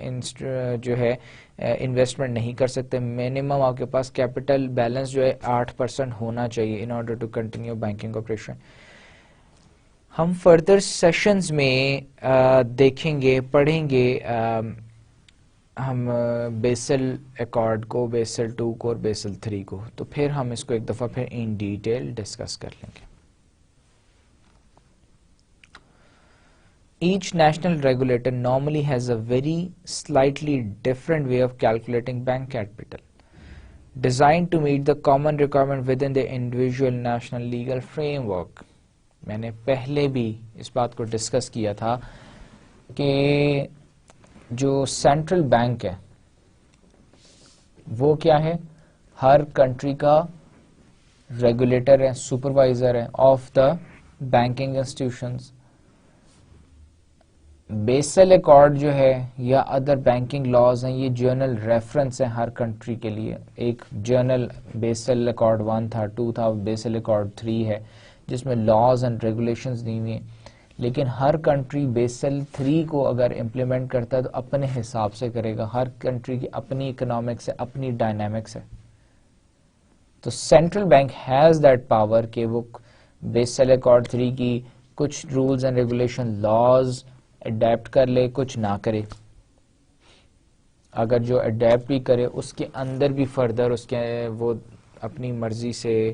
جو ہے انویسٹمنٹ نہیں کر سکتے. منیمم آپ کے پاس کیپٹل بیلنس جو ہے 8% ہونا چاہیے in order to continue banking operation. ہم فردر سیشنز میں دیکھیں گے, پڑھیں گے ہم بیسل ایکارڈ کو, بیسل 2 کو اور بیسل 3 کو, تو پھر ہم اس کو ایک دفعہ پھر ان ڈیٹیل ڈسکس کر لیں گے. Each national regulator normally has a very slightly different way of calculating bank capital, designed to meet the common requirement within the individual national legal framework. میں نے پہلے بھی اس بات کو ڈسکس کیا تھا کہ جو سینٹرل بینک ہے وہ کیا ہے، ہر کنٹری کا ریگولیٹر ہے، سپروائزر ہے of the banking institutions. Basel accord جو ہے یا ادر بینکنگ لاز ہیں، یہ جرنل ریفرنس ہیں ہر کنٹری کے لیے. ایک جرنل بیسل ایکارڈ 1 تھا، 2 تھا، بیسل ایکارڈ 3 ہے جس میں لاز اینڈ ریگولیشنز دی ہوئی ہیں. لیکن ہر کنٹری بیسل 3 کو اگر امپلیمنٹ کرتا ہے تو اپنے حساب سے کرے گا. ہر کنٹری کی اپنی اکنامکس ہے، اپنی ڈائنامکس ہے. تو central bank has that power کہ وہ بیسل ایکارڈ 3 کی کچھ rules and regulation laws adapt کر لے، کچھ نہ کرے. اگر جو اڈیپٹ بھی کرے اس کے اندر بھی فردر اس کے وہ اپنی مرضی سے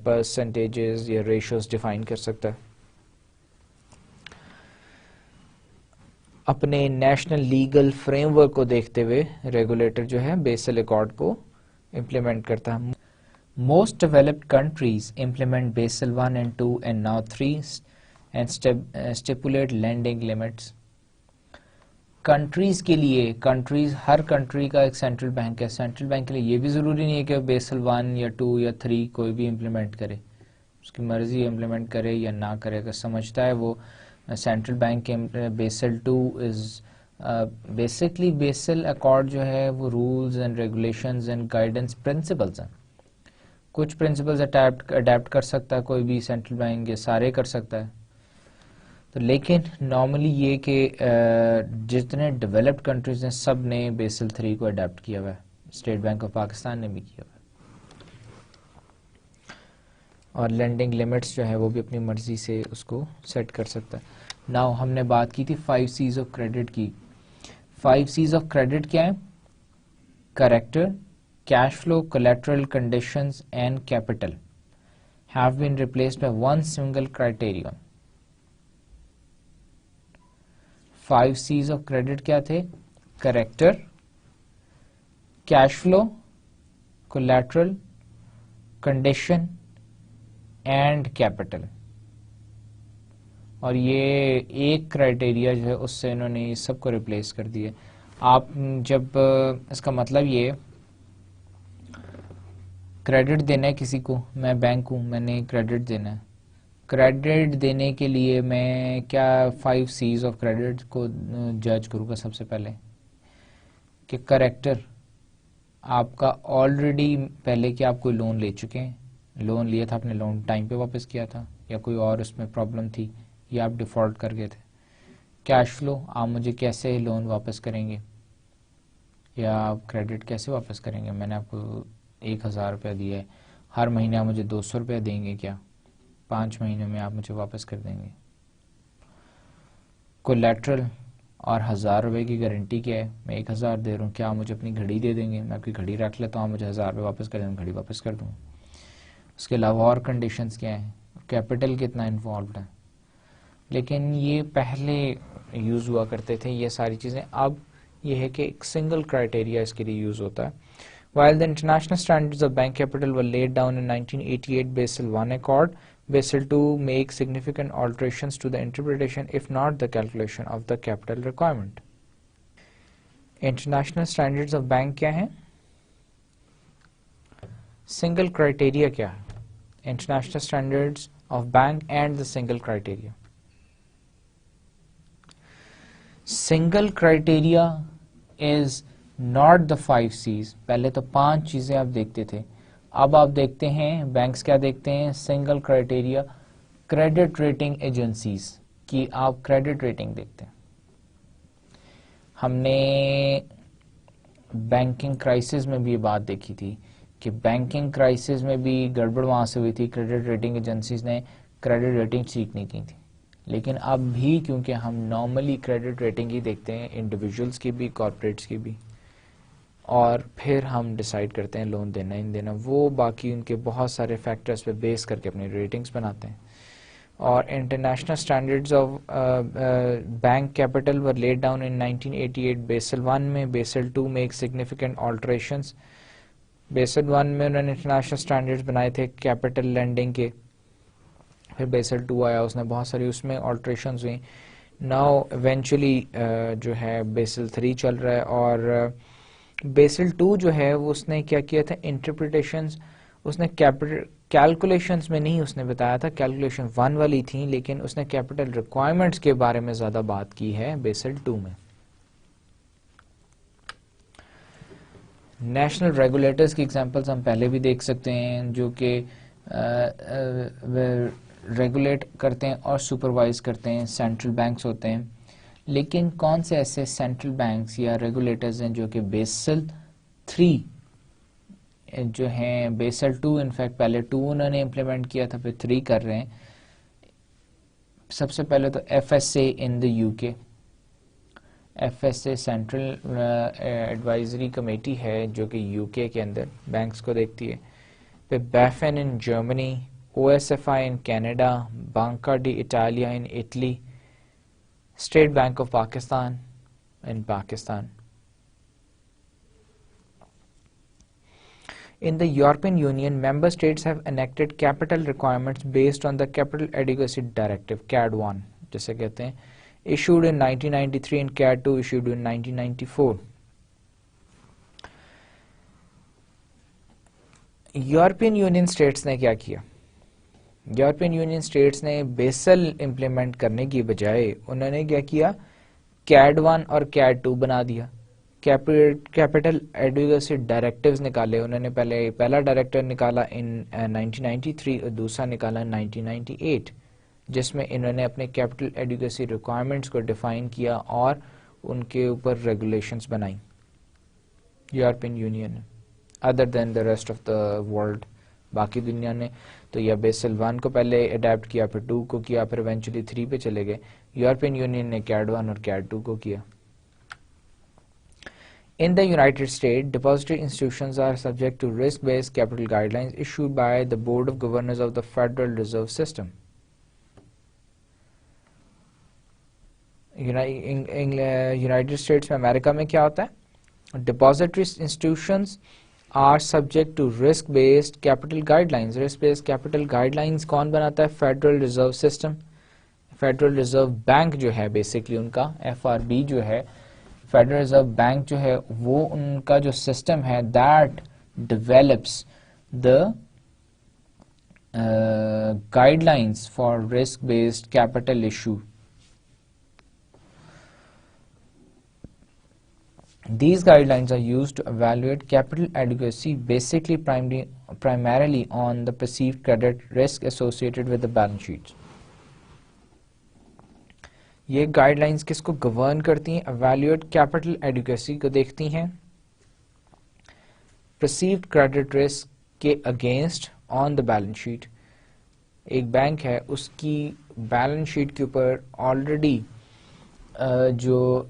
پرسنٹیجز یا ریشوز ڈیفائن کر سکتا ہے. اپنے نیشنل لیگل فریم ورک کو دیکھتے ہوئے ریگولیٹر جو ہے بیسل ایکارڈ کو امپلیمنٹ کرتا ہے. Most developed countries implement Basel 1 and 2 and now 3 and stipulate lending limits. Countries کے لیے ہر کنٹری کا ایک سینٹرل بینک ہے. سینٹرل بینک کے لیے یہ بھی ضروری نہیں ہے کہ بیسل 1 یا 2 یا 3 کوئی بھی امپلیمنٹ کرے، اس کی مرضی امپلیمنٹ کرے یا نہ کرے. اگر سمجھتا ہے وہ سینٹرل بینک کے Basel 2 is basically Basel accord جو ہے وہ rules and regulations and guidance principles ہیں. کچھ پرنسپلز اڈیپٹ کر سکتا ہے کوئی بھی سینٹرل بینک، یہ سارے کر سکتا ہے. تو لیکن نارملی یہ کہ جتنے ڈیولپڈ کنٹریز ہیں سب نے بیسل 3 کو اڈیپٹ کیا ہوا ہے. اسٹیٹ بینک آف پاکستان نے بھی کیا ہوا ہے. اور لینڈنگ لمٹس جو ہے وہ بھی اپنی مرضی سے اس کو سیٹ کر سکتا ہے. ناؤ ہم نے بات کی تھی 5 C's آف کریڈٹ کی. 5 C's آف کریڈٹ کیا ہے؟ Character, cash flow, collateral, conditions and capital have been replaced by one single criterion. 5 C's of credit کیا تھے؟ Character, cash flow, collateral, condition and capital. اور یہ ایک کرائٹیریا جو ہے اس سے انہوں نے سب کو ریپلیس کر دیا. آپ جب اس کا مطلب یہ کریڈٹ دینا ہے کسی کو، میں بینک ہوں، میں نے کریڈٹ دینا ہے. کریڈٹ دینے کے لیے میں کیا 5 C's آف کریڈٹ کو جج کروں گا؟ سب سے پہلے کہ کریکٹر آپ کا آلریڈی پہلے کہ آپ کوئی لون لے چکے ہیں، لون لیا تھا، اپنے لون ٹائم پہ واپس کیا تھا، یا کوئی اور اس میں پرابلم تھی، یا آپ ڈیفالٹ کر گئے تھے. کیش فلو، آپ مجھے کیسے لون واپس کریں گے یا آپ کریڈٹ کیسے واپس کریں گے؟ میں نے آپ کو 1,000 روپیہ دیا ہے، ہر مہینے آپ مجھے 200 روپیہ دیں گے کیا؟ 5 مہینوں میں آپ مجھے واپس کر دیں گے. کولیٹرل اور 1,000 روپے کی گارنٹی کیا ہے؟ میں 1,000 دے رہا ہوں، کیا آپ مجھے اپنی گھڑی دے دیں گے؟ میں آپ کی گھڑی رکھ لیتا ہوں، آپ مجھے 1,000 روپے واپس کر دیں گے، گھڑی واپس کر دوں. اس کے علاوہ اور کنڈیشنز کیا ہیں؟ کیپٹل کتنا انوالوڈ ہے. لیکن یہ پہلے یوز ہوا کرتے تھے یہ ساری چیزیں. اب یہ ہے کہ ایک سنگل کرائٹیریا اس کے لیے یوز ہوتا ہے. While the international standards of bank capital were laid down in 1988 Basel I Accord, Basel II makes significant alterations to the interpretation, if not the calculation, of the capital requirement. International standards of bank کیا ہیں؟ Single criteria کیا ہے؟ International standards of bank and the single criteria. Single criteria is not the 5 C's. پہلے تو 5 چیزیں آپ دیکھتے تھے، اب آپ دیکھتے ہیں بینکس کیا دیکھتے ہیں؟ Single criteria, credit rating agencies کی آپ کریڈٹ ریٹنگ دیکھتے ہیں. ہم نے بینکنگ کرائسس میں بھی یہ بات دیکھی تھی کہ بینکنگ کرائسس میں بھی گڑبڑ وہاں سے ہوئی تھی، کریڈٹ ریٹنگ ایجنسیز نے کریڈٹ ریٹنگ ٹھیک نہیں کی تھی. لیکن اب بھی کیونکہ ہم نارملی کریڈٹ ریٹنگ ہی دیکھتے ہیں، انڈیویجولس کی بھی، کارپوریٹس کی بھی، اور پھر ہم ڈیسائیڈ کرتے ہیں لون دینا نہیں دینا. وہ باقی ان کے بہت سارے فیکٹرز پہ بیس کر کے اپنی ریٹنگز بناتے ہیں. اور international standards of bank capital were laid down in 1988 Basel 1 میں. بیسل 2 میں ایک سگنیفیکنٹ آلٹریشنز. بیسل 1 میں انہوں نے انٹرنیشنل اسٹینڈرڈز بنائے تھے کیپٹل لینڈنگ کے, پھر بیسل 2 آیا, اس نے بہت ساری اس میں آلٹریشنز ہوئیں. ناؤ ایونچولی جو ہے بیسل 3 چل رہا ہے, اور بیسل 2 جو ہے وہ اس نے کیا کیا تھا, انٹرپریٹیشنز اس نے کیلکولیشنز میں نہیں اس نے بتایا تھا, کیلکولیشن 1 والی تھیں, لیکن اس نے کیپٹل ریکوائرمنٹس کے بارے میں زیادہ بات کی ہے بیسل 2 میں. نیشنل ریگولیٹرز کی ایگزامپلز ہم پہلے بھی دیکھ سکتے ہیں, جو کہ ریگولیٹ کرتے ہیں اور سپروائز کرتے ہیں, سینٹرل بینکس ہوتے ہیں. لیکن کون سے ایسے سینٹرل بینکس یا ریگولیٹرز ہیں جو کہ بیسل 3 جو ہیں, بیسل 2 انفیکٹ پہلے 2 انہوں نے امپلیمنٹ کیا تھا, پھر 3 کر رہے ہیں. سب سے پہلے تو F S A in the U K. F S A central advisory committee ہے جو کہ یو کے اندر بینکس کو دیکھتی ہے. پھر BaFin in Germany, O S F I in Canada, Banca di Italia in Italy, State Bank of Pakistan in Pakistan. In the European Union, member states have enacted capital requirements based on the Capital Adequacy Directive, CAD 1, جسے کہتے ہیں, issued in 1993 and CAD 2 issued in 1994. European Union states نے کیا کیا؟ European Union states نے Basel implement کرنے کی بجائے انہوں نے کیا کیا, CAD 1 اور CAD 2 بنا دیا. کیپٹل ایڈیکویسی ڈائریکٹیوز نکالے انہوں نے. پہلا ڈائریکٹر نکالا ان 1993 اور دوسرا نکالا 1998, جس میں انہوں نے اپنے کیپٹل ایڈیکویسی ریکوائرمنٹس کو ڈیفائن کیا اور ان کے اوپر ریگولیشنز بنائیں European Union, other than the rest of the world. باقی دنیا نے تو یا بیسل 1 کو پہلے اڈیپٹ کیا, پھر 2 کو کیا, پھر ایونچولی 3 پہ چلے گئے. یورپین یونین نے CAD 1 اور CAD 2 کو کیا. In the United States, depository institutions are subject to risk-based capital guidelines issued by the Board of Governors of the Federal Reserve System. United States میں امریکہ میں کیا ہوتا ہے؟ Depository institutions are subject to risk-based capital guidelines. Risk-based capital guidelines کون بناتا ہے؟ Federal Reserve System. Federal Reserve Bank جو ہے بیسکلی ان کا FRB جو ہے, فیڈرل ریزرو بینک جو ہے وہ ان کا جو سسٹم ہے that develops the guide lines for risk based capital issue. These guidelines are used to evaluate capital adequacy basically primarily on the perceived credit risk associated with the balance sheets. یہ guide lines کس کو govern کرتی ہیں؟ Evaluate capital adequacy کو دیکھتی ہیں perceived credit risk کے against on the balance sheet. ایک بینک ہے, اس کی بیلنس شیٹ کے اوپر آلریڈی جو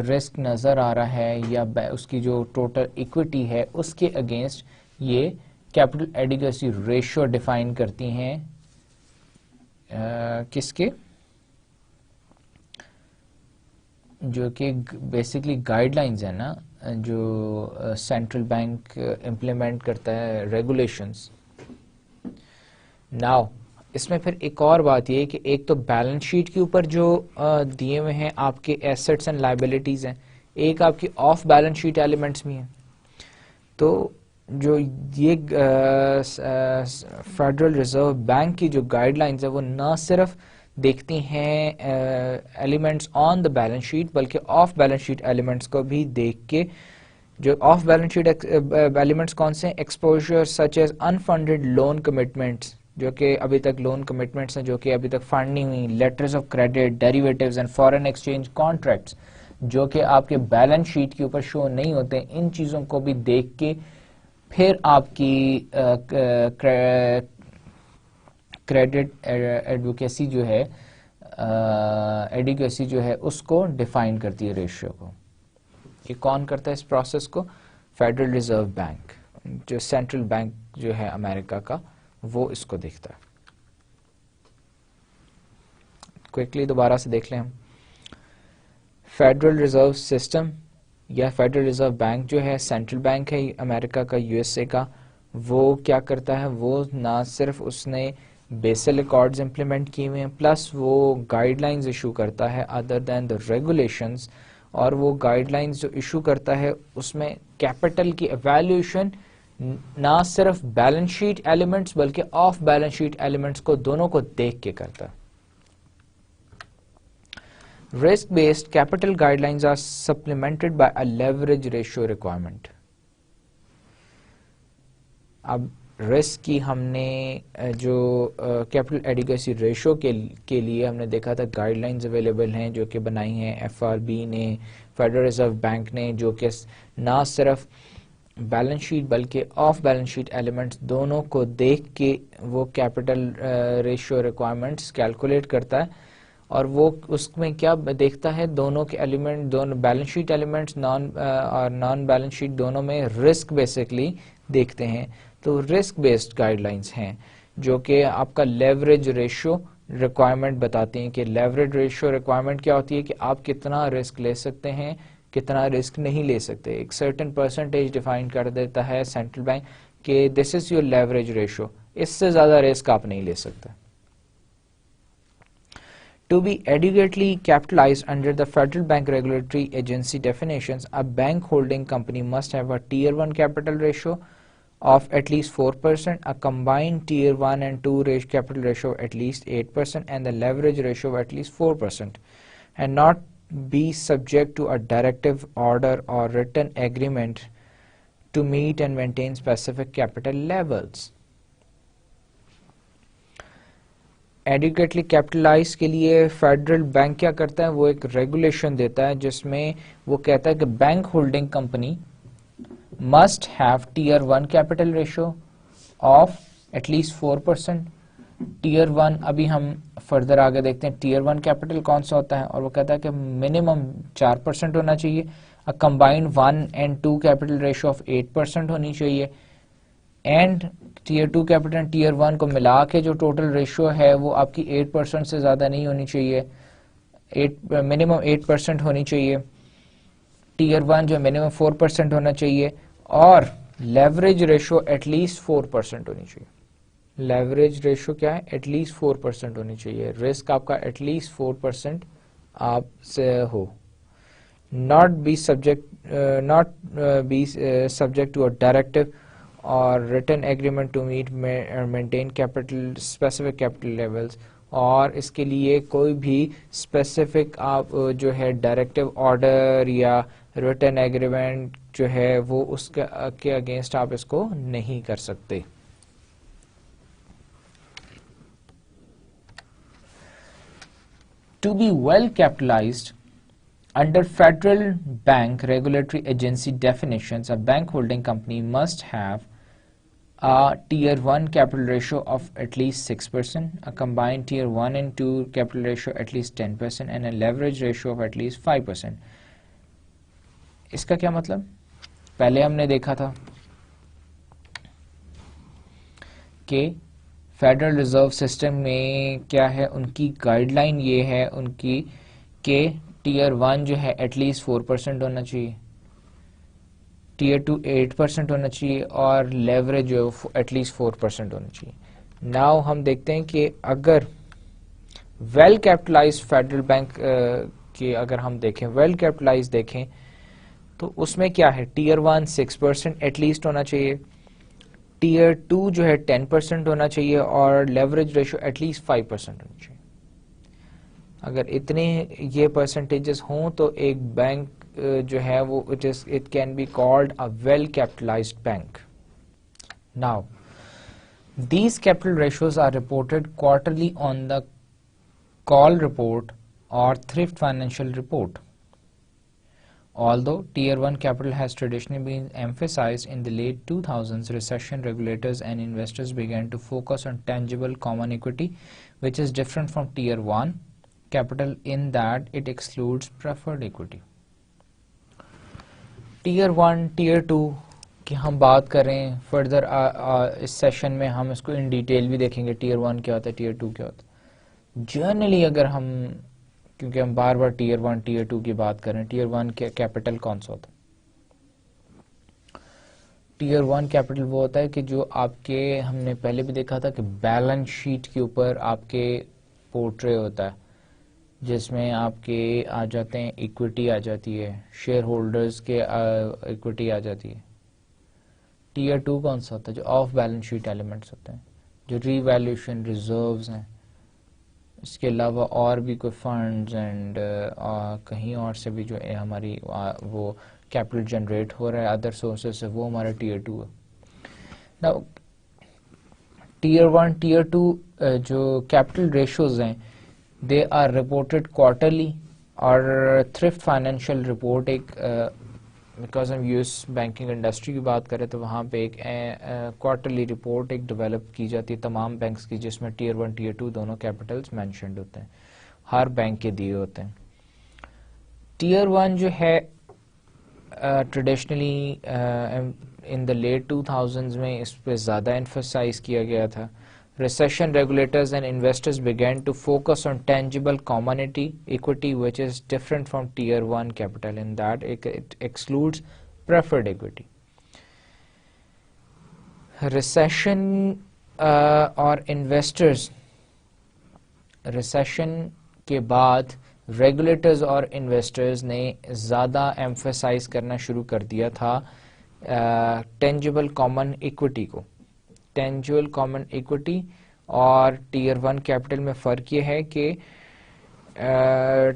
رسک نظر آ رہا ہے یا اس کی جو ٹوٹل ایکوٹی ہے اس کے اگینسٹ یہ کیپٹل ایڈیکویسی ریشو ڈیفائن کرتی ہیں. کس کے؟ جو کہ بیسکلی گائیڈ لائنز ہیں نا, جو سینٹرل بینک امپلیمنٹ کرتا ہے ریگولیشنز. ناؤ اس میں پھر ایک اور بات یہ کہ ایک تو بیلنس شیٹ کے اوپر جو دیے ہوئے ہیں آپ کے ایسٹس اینڈ لائبلٹیز ہیں, ایک آپ کی آف بیلنس شیٹ ایلیمنٹس بھی ہیں. تو جو یہ فیڈرل ریزرو بینک کی جو گائیڈ لائنز ہیں وہ نہ صرف دیکھتی ہیں elements on the balance sheet بلکہ آف بیلنس شیٹ ایلیمنٹس کو بھی دیکھ کے. جو آف بیلنس شیٹ ایلیمنٹس کون سے ہیں؟ Exposure such as unfunded loan commitments, جو کہ ابھی تک لون کمٹمنٹس ہیں جو کہ ابھی تک فنڈ نہیں ہوئی, letters of credit, derivatives and foreign exchange contracts جو کہ آپ کے بیلنس شیٹ کے اوپر شو نہیں ہوتے. ان چیزوں کو بھی دیکھ کے پھر آپ کی کریڈٹ ایڈوکیسی جو ہے ایڈیکویسی جو ہے اس کو ڈیفائن کرتی ہے ریشیو کو. یہ کون کرتا ہے اس پروسیس کو؟ فیڈرل ریزرو بینک, جو سینٹرل بینک جو ہے امریکہ کا, وہ اس کو دیکھتا ہے. کوئکلی دوبارہ سے دیکھ لیں ہم. فیڈرل ریزرو سسٹم یا فیڈرل ریزرو بینک جو ہے سینٹرل بینک ہے امریکہ کا، یو ایس اے کا، وہ کیا کرتا ہے، وہ نہ صرف اس نے بیسل ریکارڈز امپلیمنٹ کیے ہوئے ہیں، پلس وہ گائیڈ لائنز ایشو کرتا ہے ادر دین دا ریگولیشنز. اور وہ گائیڈ لائنز جو ایشو کرتا ہے اس میں کیپٹل کی ایویلیویشن نہ صرف بیلنس شیٹ ایلیمنٹس بلکہ آف بیلنس شیٹ ایلیمنٹس کو دونوں کو دیکھ کے کرتا ہے. Risk based capital guidelines are supplemented by a leverage ratio requirement. اب رسک کی ہم نے جو کیپٹل ایڈیکویسی ریشو کے لیے ہم نے دیکھا تھا گائیڈ لائنز اویلیبل ہیں جو کہ بنائی ہیں ایف آر بی نے، فیڈرل ریزرو بینک نے، جو کہ نہ صرف بیلنس شیٹ بلکہ آف بیلنس شیٹ ایلیمنٹس دونوں کو دیکھ کے وہ کیپٹل ریشو ریکوائرمنٹس کیلکولیٹ کرتا ہے. اور وہ اس میں کیا دیکھتا ہے، دونوں کے ایلیمنٹ، دونوں بیلنس شیٹ ایلیمنٹس اور نان بیلنس شیٹ دونوں میں رسک بیسکلی دیکھتے ہیں. تو رسک بیسڈ گائیڈ لائنس ہیں جو کہ آپ کا لیوریج ریشو ریکوائرمنٹ بتاتی ہیں کہ لیوریج ریشو ریکوائرمنٹ کیا ہوتی ہے کہ آپ کتنا رسک لے سکتے ہیں، کتنا رسک نہیں لے سکتے. ایک سرٹن پرسنٹیج ڈیفائن کر دیتا ہے سینٹرل بینک کہ دس از یور لیوریج ریشو، اس سے زیادہ رسک آپ نہیں لے سکتے. To be adequately capitalized under the Federal Bank Regulatory Agency definitions, a bank holding company must have a Tier 1 capital ratio of at least 4%, a combined Tier 1 and 2 capital ratio of at least 8%, and the leverage ratio of at least 4%, and not be subject to a directive order or written agreement to meet and maintain specific capital levels. Adequately capitalized کے لیے federal bank کیا کرتا ہے، وہ ایک regulation دیتا ہے جس میں وہ کہتا ہے کہ bank holding company must have tier 1 capital ratio of at least 4%. Tier 1 ابھی ہم فردر آگے دیکھتے ہیں ٹیئر 1 کیپٹل کون سا ہوتا ہے، اور وہ کہتا ہے کہ منیمم 4% ہونا چاہیے. Combined 1 and 2 capital ratio of 8% ہونی چاہیے. اینڈ ٹیئر 2 کیپٹل ٹیئر 1 کو ملا کے جو ٹوٹل ریشو ہے وہ آپ کی 8% سے زیادہ نہیں ہونی چاہیے، منیمم 8% ہونی چاہیے. ٹیئر 1 جو منیمم 4% ہونا چاہیے، اور لیوریج ریشو ایٹ لیسٹ 4% ہونی چاہیے. لیوریج ریشو کیا ہے، ایٹ لیسٹ 4% ہونی چاہیے. رسک آپ کا ایٹ لیسٹ 4% آپ سے ہو. not be subject to a directive or written agreement to meet or maintain specific capital levels. اور اس کے لیے کوئی بھی اسپیسیفک آپ جو ہے ڈائریکٹو آرڈر یا ریٹن ایگریمنٹ جو ہے وہ اس کے اگینسٹ آپ اس کو نہیں کر سکتے. To be well capitalized under Federal Bank Regulatory Agency definitions, a bank holding company must have a Tier 1 capital ratio of at least 6%, a combined Tier 1 and 2 capital ratio at least 10%, and a leverage ratio of at least 5%. اس کا کیا مطلب؟ پہلے ہم نے دیکھا تھا کہ federal reserve system میں کیا ہے، ان کی گائیڈ لائن یہ ہے ان کی کہ ٹیئر 1 جو ہے ایٹ لیسٹ 4% ہونا چاہیے، ٹیئر 2 8% ہونا چاہیے، اور لیوریج جو ایٹ لیسٹ 4% ہونا چاہیے. ناؤ ہم دیکھتے ہیں کہ اگر ویل کیپٹلائز فیڈرل بینک کی اگر ہم دیکھیں، ویل کیپٹلائز دیکھیں تو اس میں کیا ہے، ٹیئر 1 6% ایٹ لیسٹ ہونا چاہیے، ٹیئر 2 جو ہے 10% ہونا چاہیے، اور لیوریج ریشو ایٹ لیسٹ 5% ہونا چاہیے. اگر اتنے یہ پرسنٹیجز ہوں تو ایک بینک جو ہے وہ it can be called a well capitalised bank. Now these capital ratios are reported quarterly on the call report اور thrift financial report. Although Tier 1 capital has traditionally been emphasized in the late 2000s, recession regulators and investors began to focus on tangible common equity, which is different from Tier 1 capital in that it excludes preferred equity. Tier 1, Tier 2 کی ہم بات کریں further اس session میں ہم اس کو in detail بھی دیکھیں گے. Tier 1 کیا ہوتا ہے، Tier 2 کیا ہوتا ہے. جنرلی اگر ہم, کیونکہ ہم بار بار ٹیئر 1 ٹیئر 2 کی بات کریں, ٹیئر 1 کے کیپٹل کون سا ہوتا ہے؟ ٹیئر 1 کیپٹل وہ ہوتا ہے کہ جو آپ کے, ہم نے پہلے بھی دیکھا تھا کہ بیلنس شیٹ کے اوپر آپ کے پورٹرے ہوتا ہے, جس میں آپ کے آ جاتے ہیں ایکویٹی آ جاتی ہے, شیئر ہولڈرز کے ایکویٹی آ جاتی ہے. ٹیئر 2 کون سا ہوتا ہے؟ جو آف بیلنس شیٹ ایلیمنٹس ہوتے ہیں, جو ری ویلیوشن ریزروز ہیں, اس کے علاوہ اور بھی کوئی فنڈز اینڈ کہیں اور سے بھی جو ہماری وہ کیپٹل جنریٹ ہو رہا ہے ادر سورسز سے, وہ ہمارا ٹیئر 2 ہے. Now, ٹیئر 1 ٹیئر 2 جو کیپٹل ریشوز ہیں, دے آر رپورٹڈ کوارٹرلی, اور تھرفٹ فائنینشیل رپورٹ ایک, بیکاز ہم یو ایس بینکنگ انڈسٹری کی بات کریں تو وہاں پہ ایک کوارٹرلی رپورٹ ایک ڈیولپ کی جاتی ہے تمام بینکس کی, جس میں ٹیئر 1 ٹیئر 2 دونوں کیپٹلز مینشنڈ ہوتے ہیں, ہر بینک کے دیے ہوتے ہیں. ٹیئر 1 جو ہے ٹریڈیشنلی ان دا لیٹ 2000s میں اس پہ زیادہ ایمفسائز کیا گیا تھا. Recession regulators and investors began to focus on tangible common equity, which is different from Tier 1 capital in that it excludes preferred equity. Recession اور investors, recession کے بعد ریگولیٹرز اور انویسٹرز نے زیادہ ایمفسائز کرنا شروع کر دیا تھا ٹینجیبل کامن ایکوٹی کو. ٹینجیبل کامن ایکوٹی اور ٹیئر 1 کیپٹل میں فرق یہ ہے کہ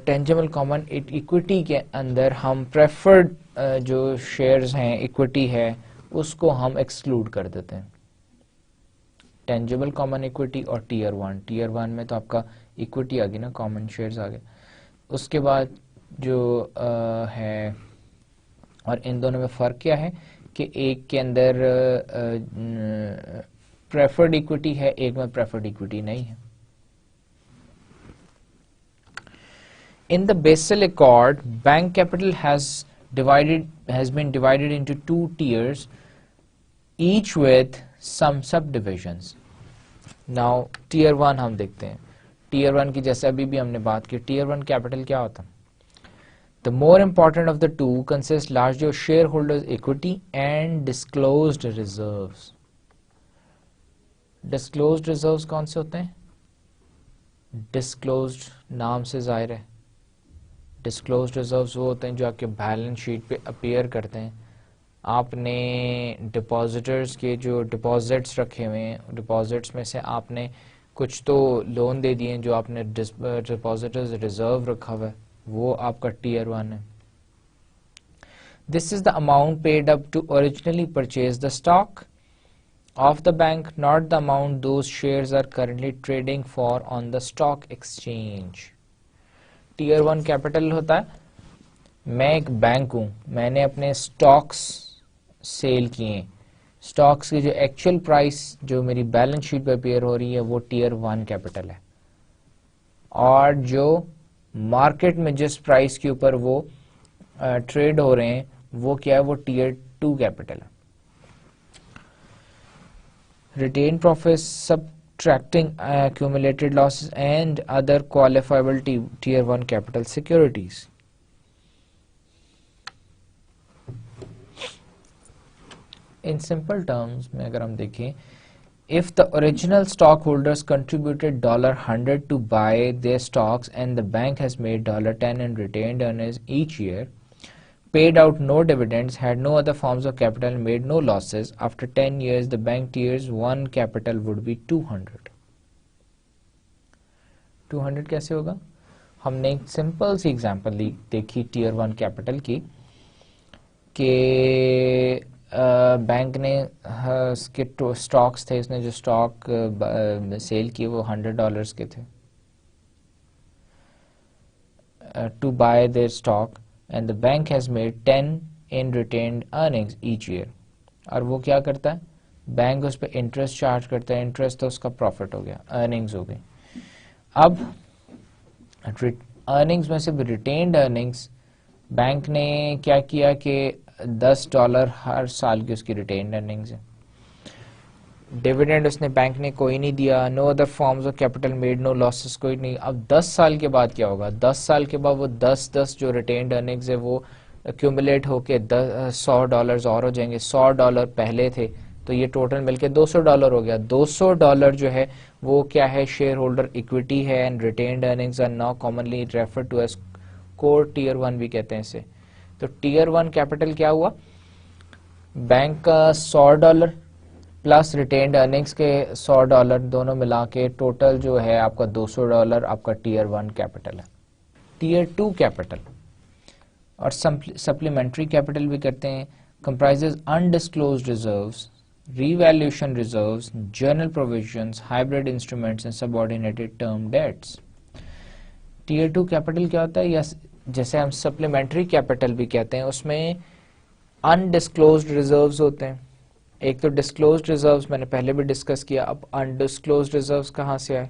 ٹینجیبل کامن ایکوٹی کے اندر ہم پریفرڈ جو شیئرز ہیں, ایکوٹی ہے, اس کو ہم ایکسکلوڈ کر دیتے ہیں. ٹینجیبل کامن ایکوٹی اور ٹیئر 1 میں تو آپ کا ایکوٹی آ گئی نا, کامن شیئرز آ گئے. اس کے بعد جو ہے, اور ان دونوں میں فرق کیا ہے کہ ایک کے اندر پریفرڈ ایکوٹی ہے, ایک میں پریفرڈ ایکوٹی نہیں ہے. In the Basel Accord, bank capital has been divided into two tiers, each with some subdivisions. Now, tier 1 ہم دیکھتے ہیں. tier 1 کی جیسے ابھی بھی ہم نے بات کی, tier 1 capital کیا ہوتا ہے؟ The more important of the two consists largely of shareholders' equity and disclosed reserves. Disclosed reserves کون سے ہوتے ہیں؟ Disclosed نام سے ظاہر ہے. ڈسکلوزڈ ریزروز وہ ہوتے ہیں جو آپ کے بیلنس شیٹ پہ اپیئر کرتے ہیں. آپ نے ڈپازٹرز کے جو ڈپازٹس رکھے ہوئے ہیں, ڈپازٹس میں سے آپ نے کچھ تو لون دے دیے, جو آپ نے ڈپازٹرز ریزرو رکھا ہوا ہے, وہ آپ کا ٹیئر 1 ہے. This is the amount paid up to originally purchase the stock of the bank, not the amount those shares are currently trading for on the stock exchange. Tier 1 capital ہوتا ہے, میں ایک بینک ہوں, میں نے اپنے stocks cell کیے, stocks کی جو ایکچوئل پرائس جو میری بیلنس شیٹ پہ اپیئر ہو رہی ہے وہ ٹیئر 1 کیپٹل ہے, اور جو مارکیٹ میں جس پرائس کے اوپر وہ ٹریڈ ہو رہے ہیں وہ کیا ہے, وہ ٹیئر 2 کیپٹل ہے. ریٹین prophets subtracting accumulated losses and other qualifiable tier 1 capital securities. In simple terms میں اگر ہم دیکھیں, if the original stockholders contributed $100 to buy their stocks and the bank has made $10 in retained earnings each year, paid out no dividends, had no other forms of capital, made no losses, after 10 years the bank tiers 1 capital would be 200. 200 کیسے ہوگا؟ ہم نے ایک simple سی example دیکھی tier 1 capital کی کہ bank نے اس کے اسٹاکس تھے, اس نے جو اسٹاک سیل کیے وہ $100 کے تھے, to buy their stock, and the bank has made 10 in retained earnings each year. اور وہ کیا کرتا ہے, بینک اس پہ انٹرسٹ چارج کرتا ہے, انٹرسٹ تو اس کا پروفٹ ہو گیا, ارننگز ہو گئی. اب ارننگز میں سے ریٹینڈ ارننگز بینک نے کیا کیا کہ $10 ہر سال کی اس کی ریٹینڈ ارننگز ہے. ڈیویڈنڈ اس نے بینک نے کوئی نہیں دیا, no other forms of capital made no losses, کوئی نہیں. اب 10 سال کے بعد کیا ہوگا؟ 10 سال کے بعد وہ 10 جو ریٹینڈ ارننگز ہے وہ ایکومولیٹ ہو کے $100 اور ہو جائیں گے. $100 پہلے تھے تو یہ ٹوٹل مل کے $200 ہو گیا. $200 جو ہے وہ کیا ہے؟ شیئر ہولڈر ایکویٹی ہے. And retained earnings are now commonly refer to as core tier 1 بھی کہتے ہیں اسے. تو ٹیئر 1 کیپٹل کیا ہوا؟ بینک کا $100 پلس ریٹینڈ ارننگز کے $100 دونوں ملا کے ٹوٹل جو ہے آپ کا $200 آپ کا ٹیئر 1 کیپٹل ہے. ٹیئر 2 کیپٹل اور سپلیمنٹری کیپٹل بھی کرتے ہیں, comprises undisclosed reserves, revaluation reserves, general provisions, hybrid instruments and subordinated term debts. Tier 2 capital کیا ہوتا ہے, یا جیسے ہم سپلیمنٹری کیپٹل بھی کہتے ہیں, اس میں انڈسکلوزڈ ریزروز ہوتے ہیں. ایک تو ڈسکلوزڈ ریزروز میں نے پہلے بھی ڈسکس کیا. اب انڈسکلوزڈ ریزروز کہاں سے آئے؟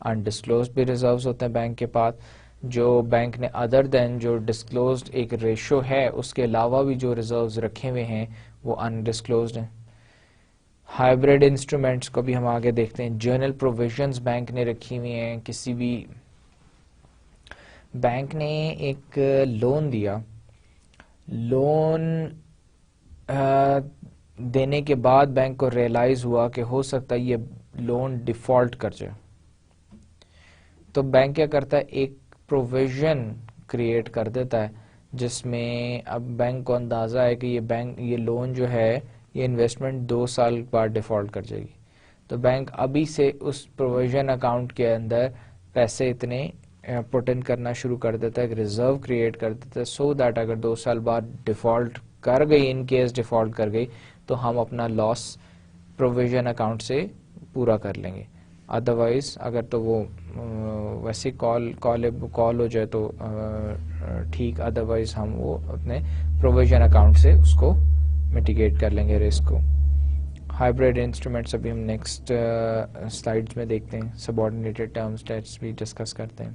انڈسکلوزڈ بھی ریزروز ہوتے ہیں بینک کے پاس, جو بینک نے ادر دین جو ڈسکلوزڈ ایک ریشو ہے اس کے علاوہ بھی جو ریزروز رکھے ہوئے ہیں وہ انڈسکلوزڈ ہیں. ہائبرڈ انسٹرومنٹس کو بھی ہم آگے دیکھتے ہیں. جرنل پروویژنز بینک نے رکھی ہوئی ہیں. کسی بھی بینک نے ایک لون دیا, لون دینے کے بعد بینک کو ریئلائز ہوا کہ ہو سکتا ہے یہ لون ڈیفالٹ کر جائے, تو بینک کیا کرتا ہے؟ ایک پروویژن کریٹ کر دیتا ہے جس میں اب بینک کو اندازہ ہے کہ یہ لون جو ہے یہ انویسٹمنٹ 2 سال بعد ڈیفالٹ کر جائے گی, تو بینک ابھی سے اس پروویژن اکاؤنٹ کے اندر پیسے اتنے پٹ ان کرنا شروع کر دیتا ہے, ایک ریزرو کریٹ کر دیتا ہے, سو دیٹ اگر 2 سال بعد ڈیفالٹ کر گئی, ان کیس ڈیفالٹ کر گئی, تو ہم اپنا لاس پروویژن اکاؤنٹ سے پورا کر لیں گے. ادروائز اگر تو وہ ویسے کال ہو جائے تو ٹھیک, ادروائز ہم وہ اپنے پروویژن اکاؤنٹ سے اس کو میٹیگیٹ کر لیں گے رسک کو. ہائبرڈ انسٹرومنٹس ابھی ہم نیکسٹ سلائیڈز میں دیکھتے ہیں. سبارڈینیٹڈ ٹرمز ڈیٹس بھی ڈسکس کرتے ہیں.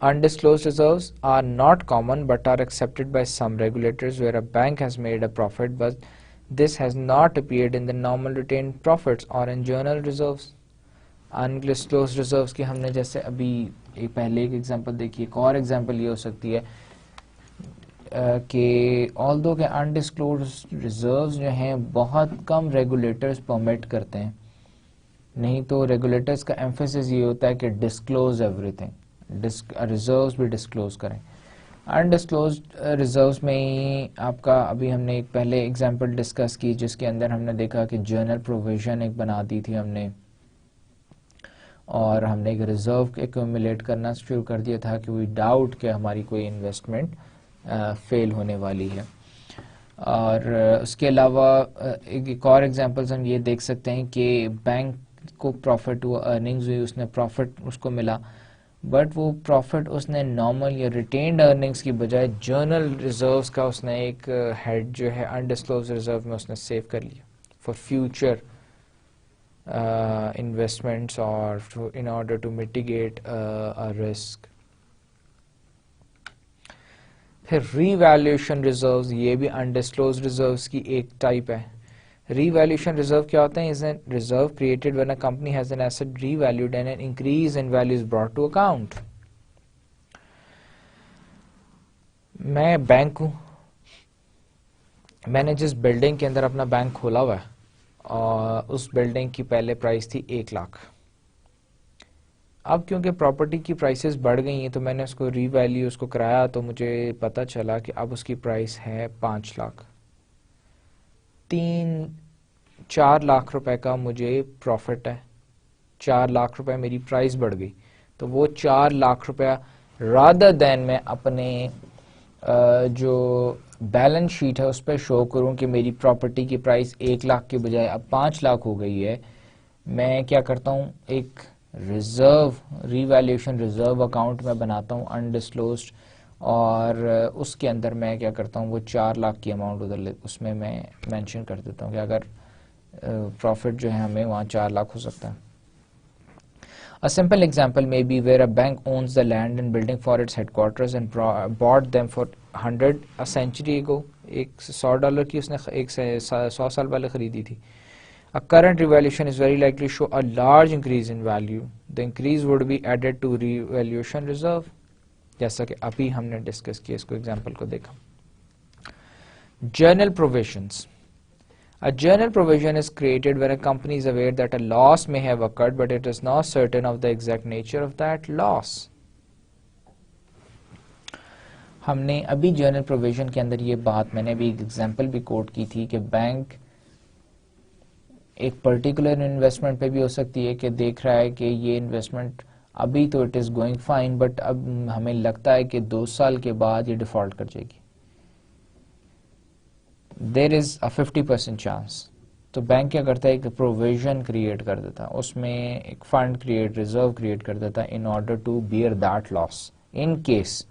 Undisclosed reserves are not common but are accepted by some regulators where a bank has made a profit but this has not appeared in the normal retained profits or in journal reserves. Undisclosed reserves کی ہم نے جیسے ابھی پہلے ایک example دیکھی, ایک اور ایگزامپل یہ ہو سکتی ہے کہ although کہ undisclosed reserves جو ہیں بہت کم ریگولیٹرز پرمٹ کرتے ہیں, نہیں تو ریگولیٹرز کا ایمفیسس یہ ہوتا ہے کہ ڈسکلوز ایوری تھنگ, ریزروز بھی ڈسکلوز کریں. انڈسکلوزڈ ریزروز میں آپ کا ابھی ہم نے ایک پہلے ایگزامپل ڈسکس کی جس کے اندر ہم نے دیکھا کہ جرنل پروویژن ایک بنا دی تھی ہم نے, اور ہم نے ایک ریزرو ایکومولیٹ کرنا شروع کر دیا تھا کہ وی ڈاؤٹ کہ ہماری کوئی انویسٹمنٹ فیل ہونے والی ہے. اور اس کے علاوہ ایک اور ایگزامپلز ہم یہ دیکھ سکتے ہیں کہ بینک کو پروفٹ ہوا, ارننگز ہوئی, اس نے پروفٹ اس کو ملا, بٹ وہ پروفٹ اس نے نارمل یا ریٹینڈ ارننگز کی بجائے جرنل ریزروز کا اس نے ایک ہیڈ جو ہے انڈسکلوز ریزرو میں اس نے سیو کر لیا فار فیوچر انویسٹمنٹس اور in order to mitigate risk. پھر ری ویلیوشن ریزروز, یہ بھی انڈسکلوز ریزروز کی ایک ٹائپ ہے. ری ویلیوشن ریزرو کیا ہوتا ہے؟ Is an reserve created when a company has an asset revalued and an increase in value is brought to account. میں بینک ہوں, میں نے جس بلڈنگ کے اندر اپنا بینک کھولا ہوا ہے اور اس بلڈنگ کی پہلے پرائس تھی 1 لاکھ. اب کیونکہ پراپرٹی کی پرائسز بڑھ گئی ہیں تو میں نے اس کو ری ویلیو اس کو کرایا تو مجھے پتا چلا کہ اب اس کی پرائس ہے 5 لاکھ. 4 لاکھ روپے کا مجھے پروفٹ ہے, 4 لاکھ روپے میری پرائس بڑھ گئی, تو وہ 4 لاکھ روپیہ رادر دین میں اپنے جو بیلنس شیٹ ہے اس پہ شو کروں کہ میری پراپرٹی کی پرائس 1 لاکھ کے بجائے اب 5 لاکھ ہو گئی ہے, میں کیا کرتا ہوں ایک ریزرو ری ویلیوشن ریزرو اکاؤنٹ میں بناتا ہوں انڈسکلوزڈ, اور اس کے اندر میں کیا کرتا ہوں وہ 4 لاکھ کی اماؤنٹ ادھر اس میں مینشن کر دیتا ہوں کہ اگر پروفٹ جو ہے ہمیں وہاں 4 لاکھ ہو سکتا ہے. A simple example may be where a bank owns the land and building for its headquarters and bought them for 100 century کو $100 کی اس نے 100 سال پہلے خریدی تھی. A current revaluation is very likely to show a large increase in value. The increase would be added to revaluation reserve. جیسا کہ ابھی ہم نے ڈسکس کیا اس کو ایگزامپل کو دیکھا. Journal provisions. A journal provision is created when a company is aware that a loss may have occurred but it is not certain of the exact nature of that loss. ہم نے ابھی general provision کے اندر یہ بات میں نے بھی ایک ایگزامپل بھی کوٹ کی تھی کہ بینک ایک پرٹیکولر انویسٹمنٹ پہ بھی ہو سکتی ہے کہ دیکھ رہا ہے کہ یہ انویسٹمنٹ ابھی تو it is going fine but اب ہمیں لگتا ہے کہ 2 سال کے بعد یہ ڈیفالٹ کر جائے گی. دیر از اے 50% چانس. تو بینک کیا کرتا ہے کہ پروویژن کریٹ کر دیتا, اس میں ایک فنڈ کریٹ, ریزرو کریٹ کر دیتا in order to bear that loss. In case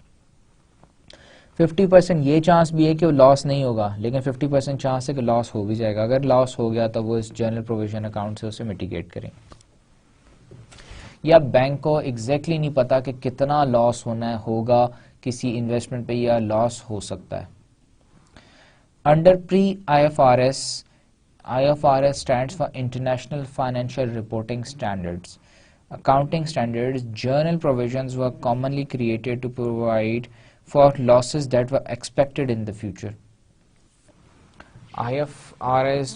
50% یہ چانس بھی ہے کہ وہ لاس نہیں ہوگا, لیکن 50% چانس ہے کہ لاس ہو بھی جائے گا. اگر لاس ہو گیا تو وہ اس جنرل پروویژن اکاؤنٹ سے اسے میٹیگیٹ کریں. یا بینک کو ایگزیکٹلی نہیں پتا کہ کتنا لاس ہوگا کسی انویسٹمنٹ پہ یا لاس ہو سکتا ہے. Under pre IFRS stands for International Financial Reporting Standards. Accounting standards, journal provisions were commonly created to provide for losses that were expected in the future. IFRS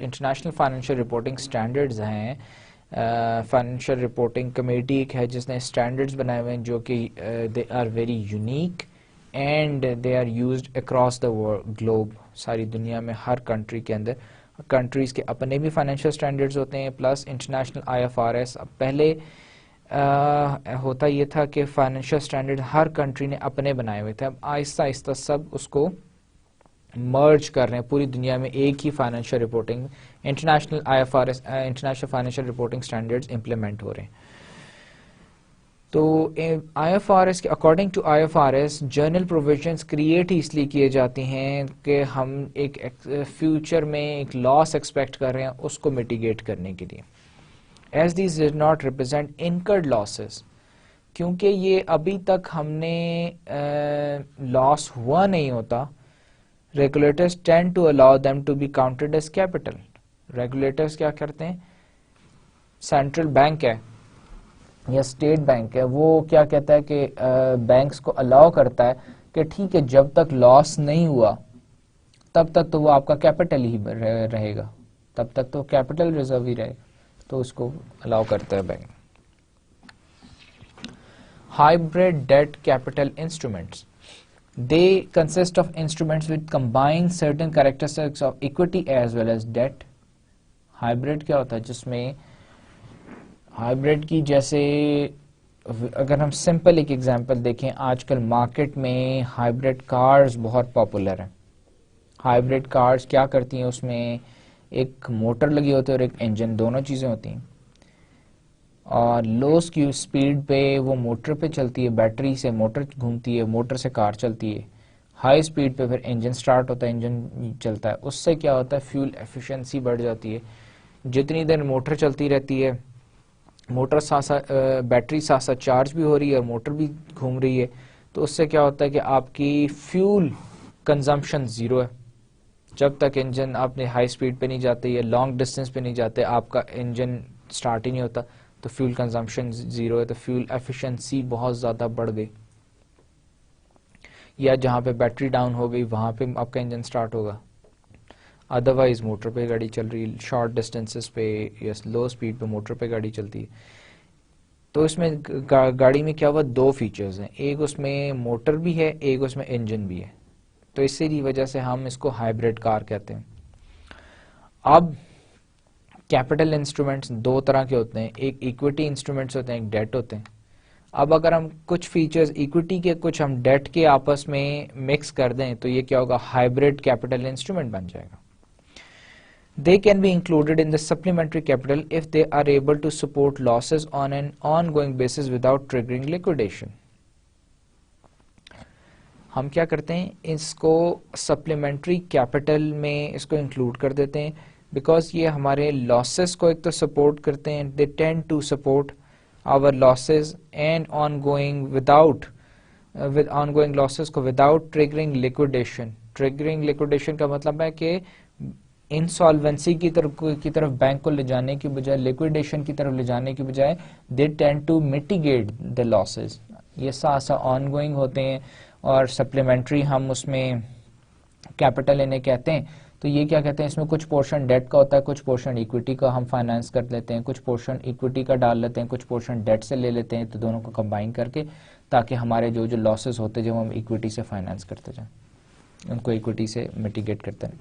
International Financial Reporting Standards ہیں. Financial reporting committee ایک ہے جس نے standards بنائے ہوئے ہیں جو کہ they are very unique and they are used across the globe. ساری دنیا میں ہر کنٹری کے اندر کنٹریز کے اپنے بھی فائنینشیل اسٹینڈرڈز ہوتے ہیں پلس انٹرنیشنل IFRS. اب پہلے ہوتا یہ تھا کہ فائنینشیل اسٹینڈرڈ ہر کنٹری نے اپنے بنائے ہوئے تھے. اب آہستہ آہستہ سب اس کو مرج کر رہے ہیں, پوری دنیا میں ایک ہی financial reporting international IFRS international financial reporting standards implement ہو رہے ہیں. تو IFRS کے according to IFRS general provisions create ہی اس لیے کیے جاتے ہیں کہ ہم ایک فیوچر میں ایک لاس ایکسپیکٹ کر رہے ہیں اس کو میٹیگیٹ کرنے کے لیے. As these does not represent incurred losses, کیونکہ یہ ابھی تک ہم نے لاس ہوا نہیں ہوتا. Regulators tend to allow them to be counted as capital. Regulators کیا کرتے ہیں, سینٹرل بینک ہے یا اسٹیٹ بینک ہے, وہ کیا کہتا ہے کہ بینکس کو الاؤ کرتا ہے کہ ٹھیک ہے جب تک لاس نہیں ہوا تب تک تو وہ آپ کا کیپٹل ہی رہے گا, تب تک تو کیپٹل ریزرو ہی رہے گا, تو اس کو الاؤ کرتا ہے bank. Hybrid debt capital instruments. They consist of instruments which combine certain characteristics of equity as well as debt. Hybrid کیا ہوتا ہے, جس میں hybrid کی جیسے اگر ہم سمپل ایک ایگزامپل دیکھیں, آج کل مارکیٹ میں hybrid cars بہت پاپولر ہیں. hybrid cars کیا کرتی ہیں, اس میں ایک موٹر لگی ہوتی ہے اور ایک انجن, دونوں چیزیں ہوتی ہیں, اور لو اسپیڈ پہ وہ موٹر پہ چلتی ہے, بیٹری سے موٹر گھومتی ہے, موٹر سے کار چلتی ہے. ہائی اسپیڈ پہ پھر انجن سٹارٹ ہوتا ہے, انجن چلتا ہے. اس سے کیا ہوتا ہے, فیول ایفیشنسی بڑھ جاتی ہے. جتنی دیر موٹر چلتی رہتی ہے, موٹر ساتھ بیٹری ساتھ ساتھ چارج بھی ہو رہی ہے اور موٹر بھی گھوم رہی ہے, تو اس سے کیا ہوتا ہے کہ آپ کی فیول کنزمپشن زیرو ہے. جب تک انجن آپ نے ہائی اسپیڈ پہ نہیں جاتے یا لانگ ڈسٹینس پہ نہیں جاتے, آپ کا انجن سٹارٹ ہی نہیں ہوتا, تو فیول کنزمپشن زیرو ہے, تو فیول ایفیشنسی بہت زیادہ بڑھ گئی. یا جہاں پہ بیٹری ڈاؤن ہو گئی وہاں پہ آپ کا انجن سٹارٹ ہوگا, ادروائز موٹر پہ گاڑی چل رہی, شارٹ ڈسٹینسز پہ یا لو اسپیڈ پہ موٹر پہ گاڑی چلتی ہے. تو اس میں گاڑی میں کیا ہوا, 2 فیچرز ہیں, ایک اس میں موٹر بھی ہے, ایک اس میں انجن بھی ہے. تو اسی وجہ سے ہم اس کو ہائبرڈ کار کہتے ہیں. اب کیپٹل انسٹرومنٹس 2 طرح کے ہوتے ہیں, ایک ایکویٹی انسٹرومنٹس ہوتے ہیں, ایک ڈیٹ ہوتے ہیں. اب اگر ہم کچھ فیچرز ایکویٹی کے کچھ ہم ڈیٹ کے آپس میں مکس کر دیں تو یہ کیا ہوگا, ہائبرڈ کیپٹل انسٹرومنٹ بن جائے گا. They can be included in the supplementary capital if they are able to support losses on an ongoing basis without triggering liquidation. ہم کیا کرتے ہیں, اس کو سپلیمنٹری کیپٹل میں اس کو انکلوڈ کر دیتے ہیں, بیکاز یہ ہمارے لاسز کو ایک تو سپورٹ کرتے ہیں. They tend to support our losses and ongoing without with ongoing losses کو without triggering liquidation. Triggering liquidation کا مطلب ہے کہ انسالوینسی کی طرف بینک کو لے جانے کی بجائے, لیکوڈیشن کی طرف لے جانے کی بجائے, they tend to mitigate the losses. یہ سا آن گوئنگ ہوتے ہیں اور سپلیمنٹری ہم اس میں کیپٹل انہیں کہتے ہیں. تو یہ کیا کہتے ہیں, اس میں کچھ پورشن ڈیٹ کا ہوتا ہے, کچھ پورشن ایکویٹی کا ہم فائنانس کر لیتے ہیں, کچھ پورشن ایکویٹی کا ڈال لیتے ہیں, کچھ پورشن ڈیٹ سے لے لیتے ہیں, تو دونوں کو کمبائن کر کے تاکہ ہمارے جو لاسز ہوتے ہیں جب ہم ایکویٹی سے فائنانس کرتے جائیں ان کو ایکویٹی سے میٹیگیٹ کرتے ہیں.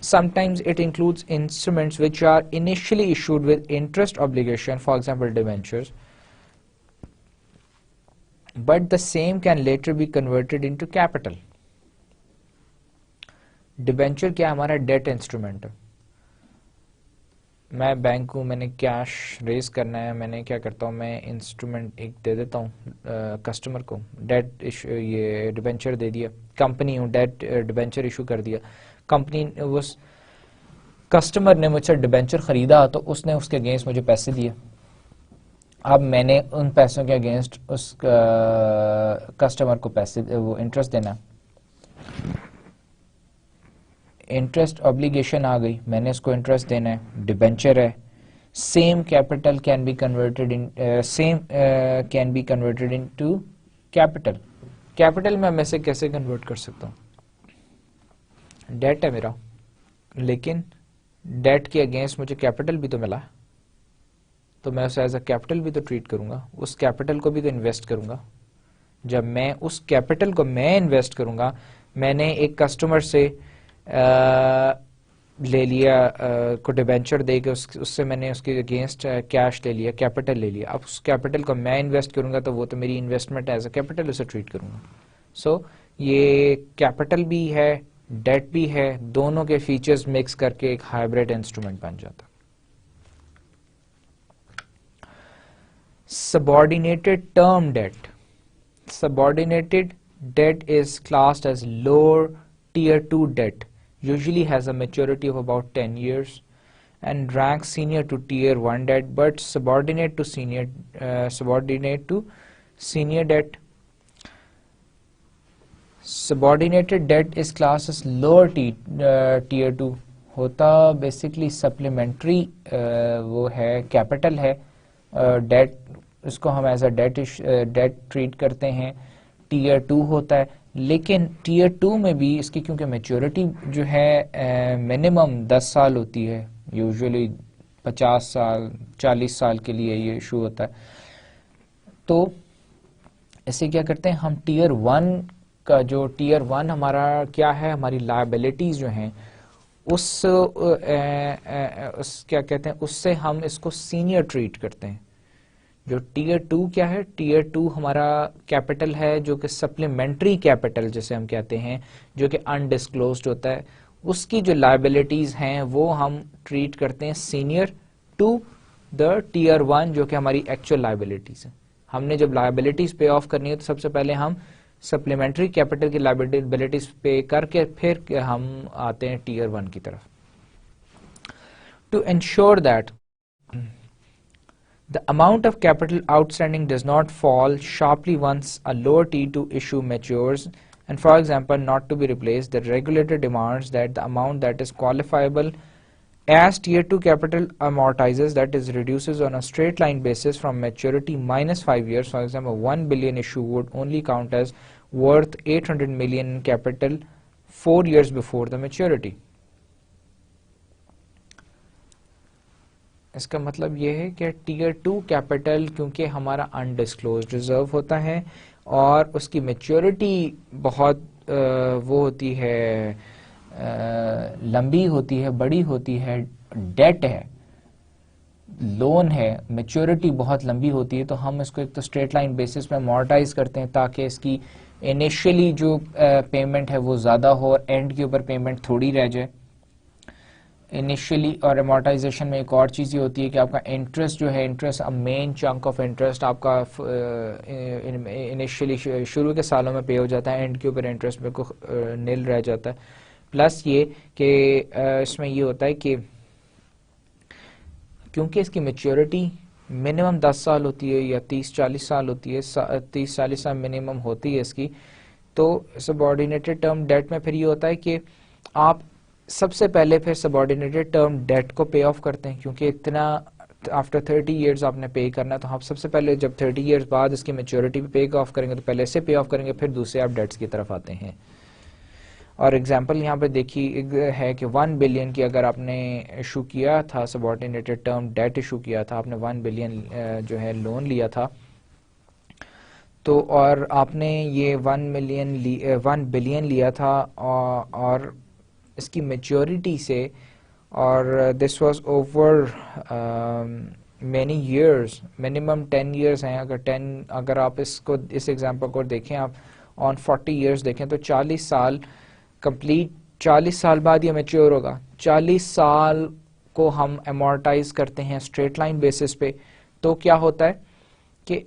Sometimes it includes instruments which are initially issued with interest obligation, for example debentures, but the same can later be converted into capital. Debenture کیا ہمارا ڈیٹ انسٹرومنٹ ہے. میں بینک ہوں, میں نے کیش ریز کرنا ہے, میں نے کیا کرتا ہوں, میں انسٹرومنٹ ایک دے دیتا ہوں کسٹمر کو, ڈیٹ یہ ڈیبینچر دے دیا. کمپنی ہوں, ڈیٹ ڈیبینچر ایشو کر دیا. کمپنی اس کسٹمر نے مجھ سے ڈیبینچر خریدا تو اس نے اس کے اگینسٹ مجھے پیسے دیے. اب میں نے ان پیسوں کے اگینسٹ اس کسٹمر کو پیسے وہ انٹرسٹ دینا. انٹرسٹ obligation آ گئی, میں نے اس کو انٹرسٹ دینا ہے, ڈیبینچر ہے. Same capital can be converted into capital. Capital میں اسے کیسے کنورٹ کر سکتا ہوں, ڈیٹ ہے میرا, لیکن ڈیٹ کے اگینسٹ مجھے کیپٹل بھی تو ملا, تو میں اسے ایز اے کیپٹل بھی تو ٹریٹ کروں گا, اس کیپٹل کو بھی تو انویسٹ کروں گا. جب میں اس کیپٹل کو میں انویسٹ کروں گا, میں نے ایک کسٹمر سے لے لیا کو ڈیبینچر دے کے اس سے میں نے اس کے اگینسٹ کیش لے لیا, کیپٹل لے لیا. اب اس کیپٹل کو میں انویسٹ کروں گا تو وہ تو میری انویسٹمنٹ ایز اے کیپٹل اسے ٹریٹ کروں گا. سو یہ کیپٹل بھی ہے, ڈیٹ بھی ہے, دونوں کے فیچرز مکس کر کے ایک ہائبریڈ انسٹرومنٹ بن جاتا. Subordinated term debt. Subordinated debt is classed as lower tier 2 debt, usually has a maturity of about 10 years and ranks senior to tier 1 debt, but subordinate to senior debt. Subordinated debt is classed as lower tier 2, ہوتا basically supplementary وہ ہے, capital ہے, date اس کو ہم as a date treat کرتے ہیں. Tier 2 ہوتا ہے, لیکن ٹیئر 2 میں بھی اس کی کیونکہ میچورٹی جو ہے منیمم 10 سال ہوتی ہے, یوزولی 50 سال 40 سال کے لیے یہ ایشو ہوتا ہے. تو اسے کیا کرتے ہیں ہم ٹیئر 1 کا, جو ٹیئر 1 ہمارا کیا ہے, ہماری لائبلٹیز جو ہیں اس کیا کہتے ہیں, اس سے ہم اس کو سینئر ٹریٹ کرتے ہیں. جو ٹیئر 2 کیا ہے, ٹیئر 2 ہمارا کیپٹل ہے جو کہ سپلیمنٹری کیپٹل جسے ہم کہتے ہیں, جو کہ انڈسکلوزڈ ہوتا ہے. اس کی جو لائبلٹیز ہیں وہ ہم ٹریٹ کرتے ہیں سینئر ٹو دا ٹیئر 1 جو کہ ہماری ایکچوئل لائبلٹیز ہیں. ہم نے جب لائبلٹیز پے آف کرنی ہے تو سب سے پہلے ہم سپلیمنٹری کیپٹل کی لائبلٹیز پے کر کے پھر ہم آتے ہیں ٹیئر 1 کی طرف. To ensure that the amount of capital outstanding does not fall sharply once a lower T2 issue matures, and for example not to be replaced, the regulator demands that the amount that is qualifiable as Tier 2 capital amortizes, that is reduces on a straight line basis from maturity minus 5 years. For example, 1 billion issue would only count as worth 800 million in capital 4 years before the maturity. اس کا مطلب یہ ہے کہ tier 2 capital کیونکہ ہمارا undisclosed reserve ہوتا ہے اور اس کی میچورٹی بہت وہ ہوتی ہے, لمبی ہوتی ہے, بڑی ہوتی ہے, ڈیٹ ہے, لون ہے, میچورٹی بہت لمبی ہوتی ہے, تو ہم اس کو ایک تو اسٹریٹ لائن بیسس پہ امورٹائز کرتے ہیں تاکہ اس کی انیشیلی جو پیمنٹ ہے وہ زیادہ ہو اور اینڈ کے اوپر پیمنٹ تھوڑی رہ جائے. انیشیلی اور امورٹائزیشن میں ایک اور چیز یہ ہوتی ہے کہ آپ کا انٹرسٹ جو ہے, interest main chunk of interest آپ کا انیشیلی شروع کے سالوں میں پے ہو جاتا ہے, اینڈ کے اوپر انٹرسٹ میں نیل رہ جاتا ہے. پلس یہ کہ اس میں یہ ہوتا ہے کہ کیونکہ اس کی میچورٹی منیمم 10 سال ہوتی ہے یا 30-40 سال ہوتی ہے, 30-40 سال منیمم ہوتی ہے اس کی. تو سبارڈینیٹڈ ٹرم ڈیٹ میں پھر یہ ہوتا ہے کہ آپ سب سے پہلے پھر سبارڈینیٹڈ ٹرم ڈیٹ کو پے آف کرتے ہیں, کیونکہ اتنا آفٹر 30 ایئرز آپ نے پے کرنا ہے, تو آپ سب سے پہلے جب 30 ایئرز بعد اس کی میچورٹی پہ پے آف کریں گے تو پہلے سے پے آف کریں گے, پھر دوسرے آپ ڈیٹس کی طرف آتے ہیں. اور ایگزامپل یہاں پہ دیکھی ہے کہ 1 بلین کی اگر آپ نے ایشو کیا تھا, سبارڈینیٹڈ ٹرم ڈیٹ ایشو کیا تھا, آپ نے 1 بلین جو ہے لون لیا تھا, تو اور آپ نے یہ 1 بلین لیا تھا اور اس کی میچورٹی سے, اور this was over many years, minimum 10 years ہیں. اگر آپ اس ایگزامپل کو دیکھیں, آپ آن 40 ایئرس دیکھیں تو 40 سال کمپلیٹ, 40 سال بعد یہ میچور ہوگا. 40 سال کو ہم امورٹائز کرتے ہیں اسٹریٹ لائن بیسس پہ, تو کیا ہوتا ہے کہ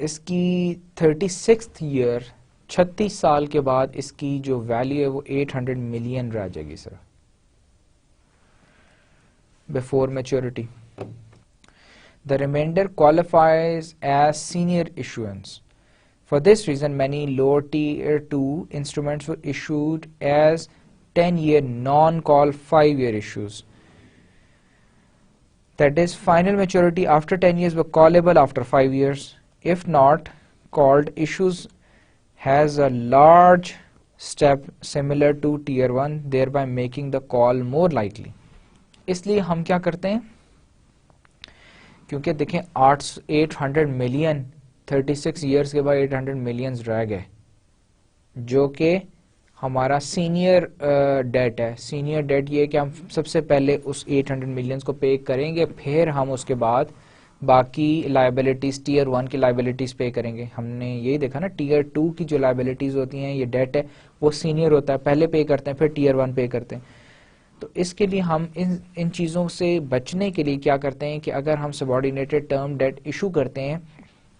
اس کی 36th ایئر 36 سال کے بعد اس کی جو ویلیو ہے وہ 800 ملین رہ جائے گی سر, before maturity. The remainder qualifies as senior issuance. For this reason, many lower tier 2 instruments were issued as 10-year non-call 5-year issues. That is, final maturity after 10 years were callable after 5 years. If not called, issues has a large step similar to tier 1, thereby making the call more likely. اس لیے ہم کیا کرتے ہیں, کیونکہ دیکھیں 800 million 36 years کے بعد 800 millions رہ گئے, جو کہ ہمارا سینئر ڈیٹ ہے. سینئر ڈیٹ یہ کہ ہم سب سے پہلے اس 800 ملینز کو پے کریں گے, پھر ہم اس کے بعد باقی لائبلٹیز ٹیئر 1 کی لائبلٹیز پے کریں گے. ہم نے یہی دیکھا نا, ٹیئر 2 کی جو لائبلٹیز ہوتی ہیں, یہ ڈیٹ ہے وہ سینئر ہوتا ہے, پہلے پے کرتے ہیں پھر ٹیئر 1 پے کرتے ہیں. تو اس کے لیے ہم ان چیزوں سے بچنے کے لیے کیا کرتے ہیں کہ اگر ہم سبارڈینیٹڈ ٹرم ڈیٹ ایشو کرتے ہیں,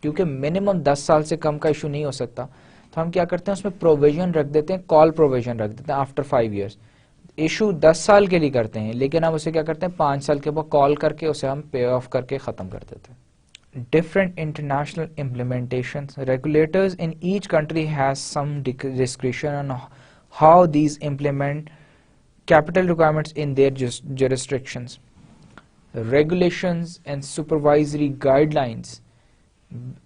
کیونکہ منیمم 10 سال سے کم کا ایشو نہیں ہو سکتا, تو ہم کیا کرتے ہیں اس میں پروویژن رکھ دیتے ہیں, کال پروویژن رکھ دیتے ہیں آفٹر 5 ایئرس. ایشو 10 سال کے لیے کرتے ہیں, لیکن ہم اسے کیا کرتے ہیں 5 سال کے بعد کال کر کے اسے ہم پے آف کر کے ختم کر دیتے ہیں. Different international implementations. Regulators in each country has some discretion on how these implement capital requirements in their jurisdictions. Regulations and supervisory guidelines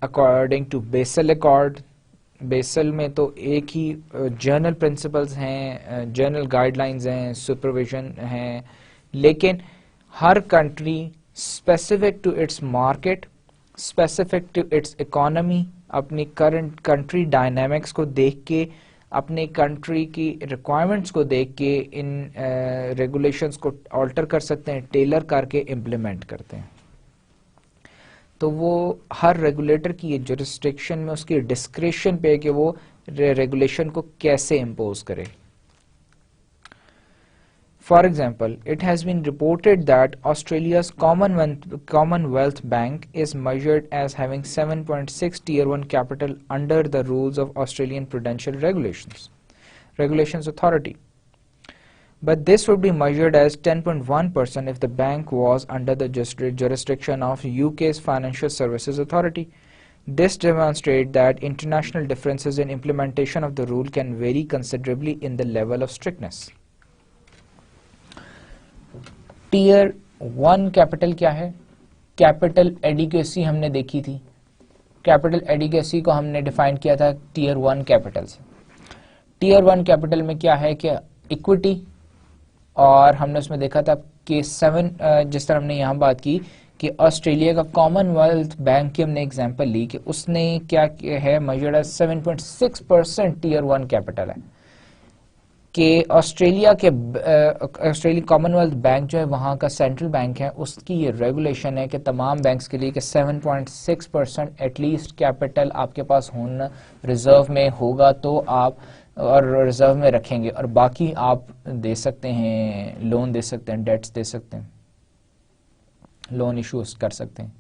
according to Basel Accord. Basel میں تو ایک ہی جرنل پرنسپلز ہیں, جرنل گائیڈ لائنز ہیں, supervision ہیں, لیکن ہر country specific to its market, specific to its economy, اپنی کرنٹ کنٹری ڈائنامکس کو دیکھ کے, اپنے کنٹری کی ریکوائرمنٹس کو دیکھ کے ان ریگولیشنز کو آلٹر کر سکتے ہیں, ٹیلر کر کے امپلیمنٹ کرتے ہیں. تو وہ ہر ریگولیٹر کی جورسڈکشن میں اس کی ڈسکریشن پہ کہ وہ ریگولیشن کو کیسے امپوز کرے. For example, it has been reported that Australia's Commonwealth Bank is measured as having 7.6 Tier 1 capital under the rules of Australian Prudential Regulations Authority. But this would be measured as 10.1% if the bank was under the jurisdiction of UK's Financial Services Authority. This demonstrates that international differences in implementation of the rule can vary considerably in the level of strictness. Tier 1 capital کیا ہے؟ Capital adequacy ہم نے دیکھی تھی. Capital adequacy کو ہم نے define کیا تھا ٹیئر 1 کیپٹل سے. ٹیئر 1 کیپٹل میں کیا ہے کہ ایکوٹی, اور ہم نے اس میں دیکھا تھا کہ 7 جس طرح ہم نے یہاں بات کی کہ آسٹریلیا کا کامن ویلتھ بینک کی ہم نے ایگزامپل لی کہ اس نے کیا ہے میجرڈ ہے 7.6% ٹیئر 1 کیپٹل ہے. کہ آسٹریلیا کامن ویلتھ بینک جو ہے وہاں کا سینٹرل بینک ہے, اس کی یہ ریگولیشن ہے کہ تمام بینکس کے لیے کہ 7.6% ایٹ لیسٹ کیپٹل آپ کے پاس ہونا ریزرو میں ہوگا تو آپ اور ریزرو میں رکھیں گے, اور باقی آپ دے سکتے ہیں, لون دے سکتے ہیں, ڈیٹس دے سکتے ہیں, لون ایشوز کر سکتے ہیں.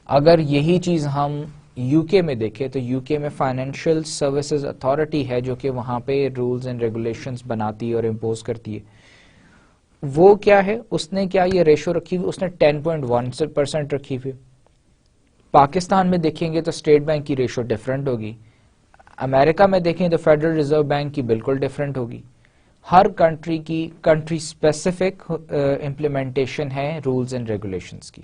اگر یہی چیز ہم یو کے میں دیکھیں تو یو کے میں فائنینشیل سروسز اتھارٹی ہے جو کہ وہاں پہ رولز اینڈ ریگولیشنز بناتی ہے اور امپوز کرتی ہے. وہ کیا ہے, اس نے کیا یہ ریشو رکھی ہوئی, اس نے 10.1% رکھی ہوئی. پاکستان میں دیکھیں گے تو اسٹیٹ بینک کی ریشو ڈفرینٹ ہوگی, امریکہ میں دیکھیں تو فیڈرل ریزرو بینک کی بالکل ڈفرینٹ ہوگی. ہر کنٹری کی کنٹری اسپیسیفک امپلیمنٹیشن ہے رولز اینڈ ریگولیشنز کی.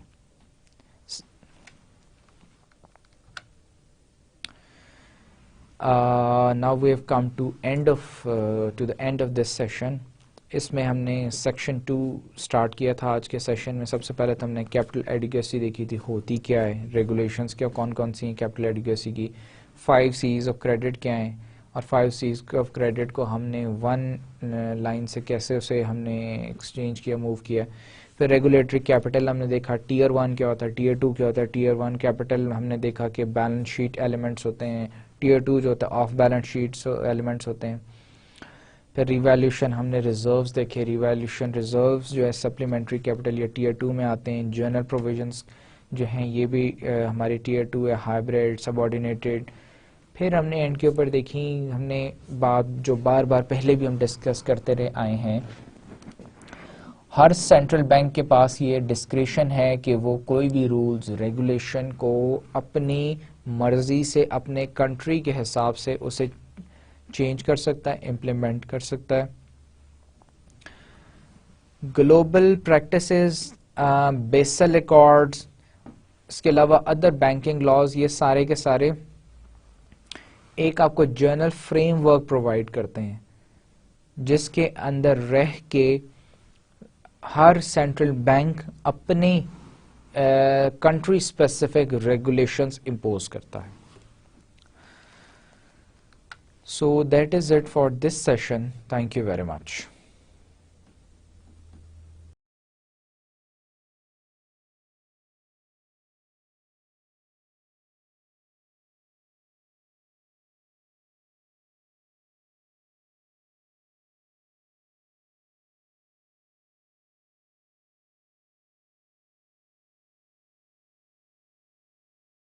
Now we have come to the end of this session. اس میں ہم نے سیکشن 2 سٹارٹ کیا تھا آج کے سیشن میں. سب سے پہلے تو ہم نے کیپٹل ایڈیکویسی دیکھی تھی, ہوتی کیا ہے, ریگولیشنز کیا کون کون سی ہیں کیپٹل ایڈیکویسی کی, 5 C's آف کریڈٹ کیا ہیں, اور 5 C's آف کریڈٹ کو ہم نے 1 لائن سے کیسے اسے ہم نے ایکسچینج کیا, موو کیا. پھر ریگولیٹری کیپٹل ہم نے دیکھا, ٹیئر 1 کیا ہوتا ہے, ٹیئر 2 کیا ہوتا ہے. ٹیئر 1 کیپٹل ہم نے دیکھا کہ بیلنس شیٹ ایلیمنٹس ہوتے ہیں, ٹیئر 2 جو ہوتا ہے آف بیلنس شیٹس ایلیمنٹس ہوتے ہیں. پھر ریویلیوشن ہم نے ریزروز دیکھے, ریویلیوشن ریزروز جو ہے سپلیمنٹری کیپٹل یا ٹیئر 2 میں آتے ہیں. جنرل پروویژنس جو ہیں یہ بھی ہماری ٹیئر 2 ہے, ہائبریڈ, سب آرڈینیٹڈ. پھر ہم نے اینڈ کے اوپر دیکھی, ہم نے بات جو بار بار پہلے بھی ہم ڈسکس کرتے رہے آئے ہیں, ہر سینٹرل بینک کے پاس یہ ڈسکریشن ہے کہ وہ کوئی بھی رولز ریگولیشن کو اپنی مرضی سے اپنے کنٹری کے حساب سے اسے چینج کر سکتا ہے, امپلیمنٹ کر سکتا ہے. گلوبل پریکٹسز, بیسل ایکارڈز, اس کے علاوہ ادر بینکنگ لاز, یہ سارے کے سارے ایک آپ کو جرنل فریم ورک پرووائڈ کرتے ہیں جس کے اندر رہ کے ہر سینٹرل بینک اپنے کنٹری اسپیسیفک ریگولیشنز امپوز کرتا ہے. So that is it for this session. Thank you very much.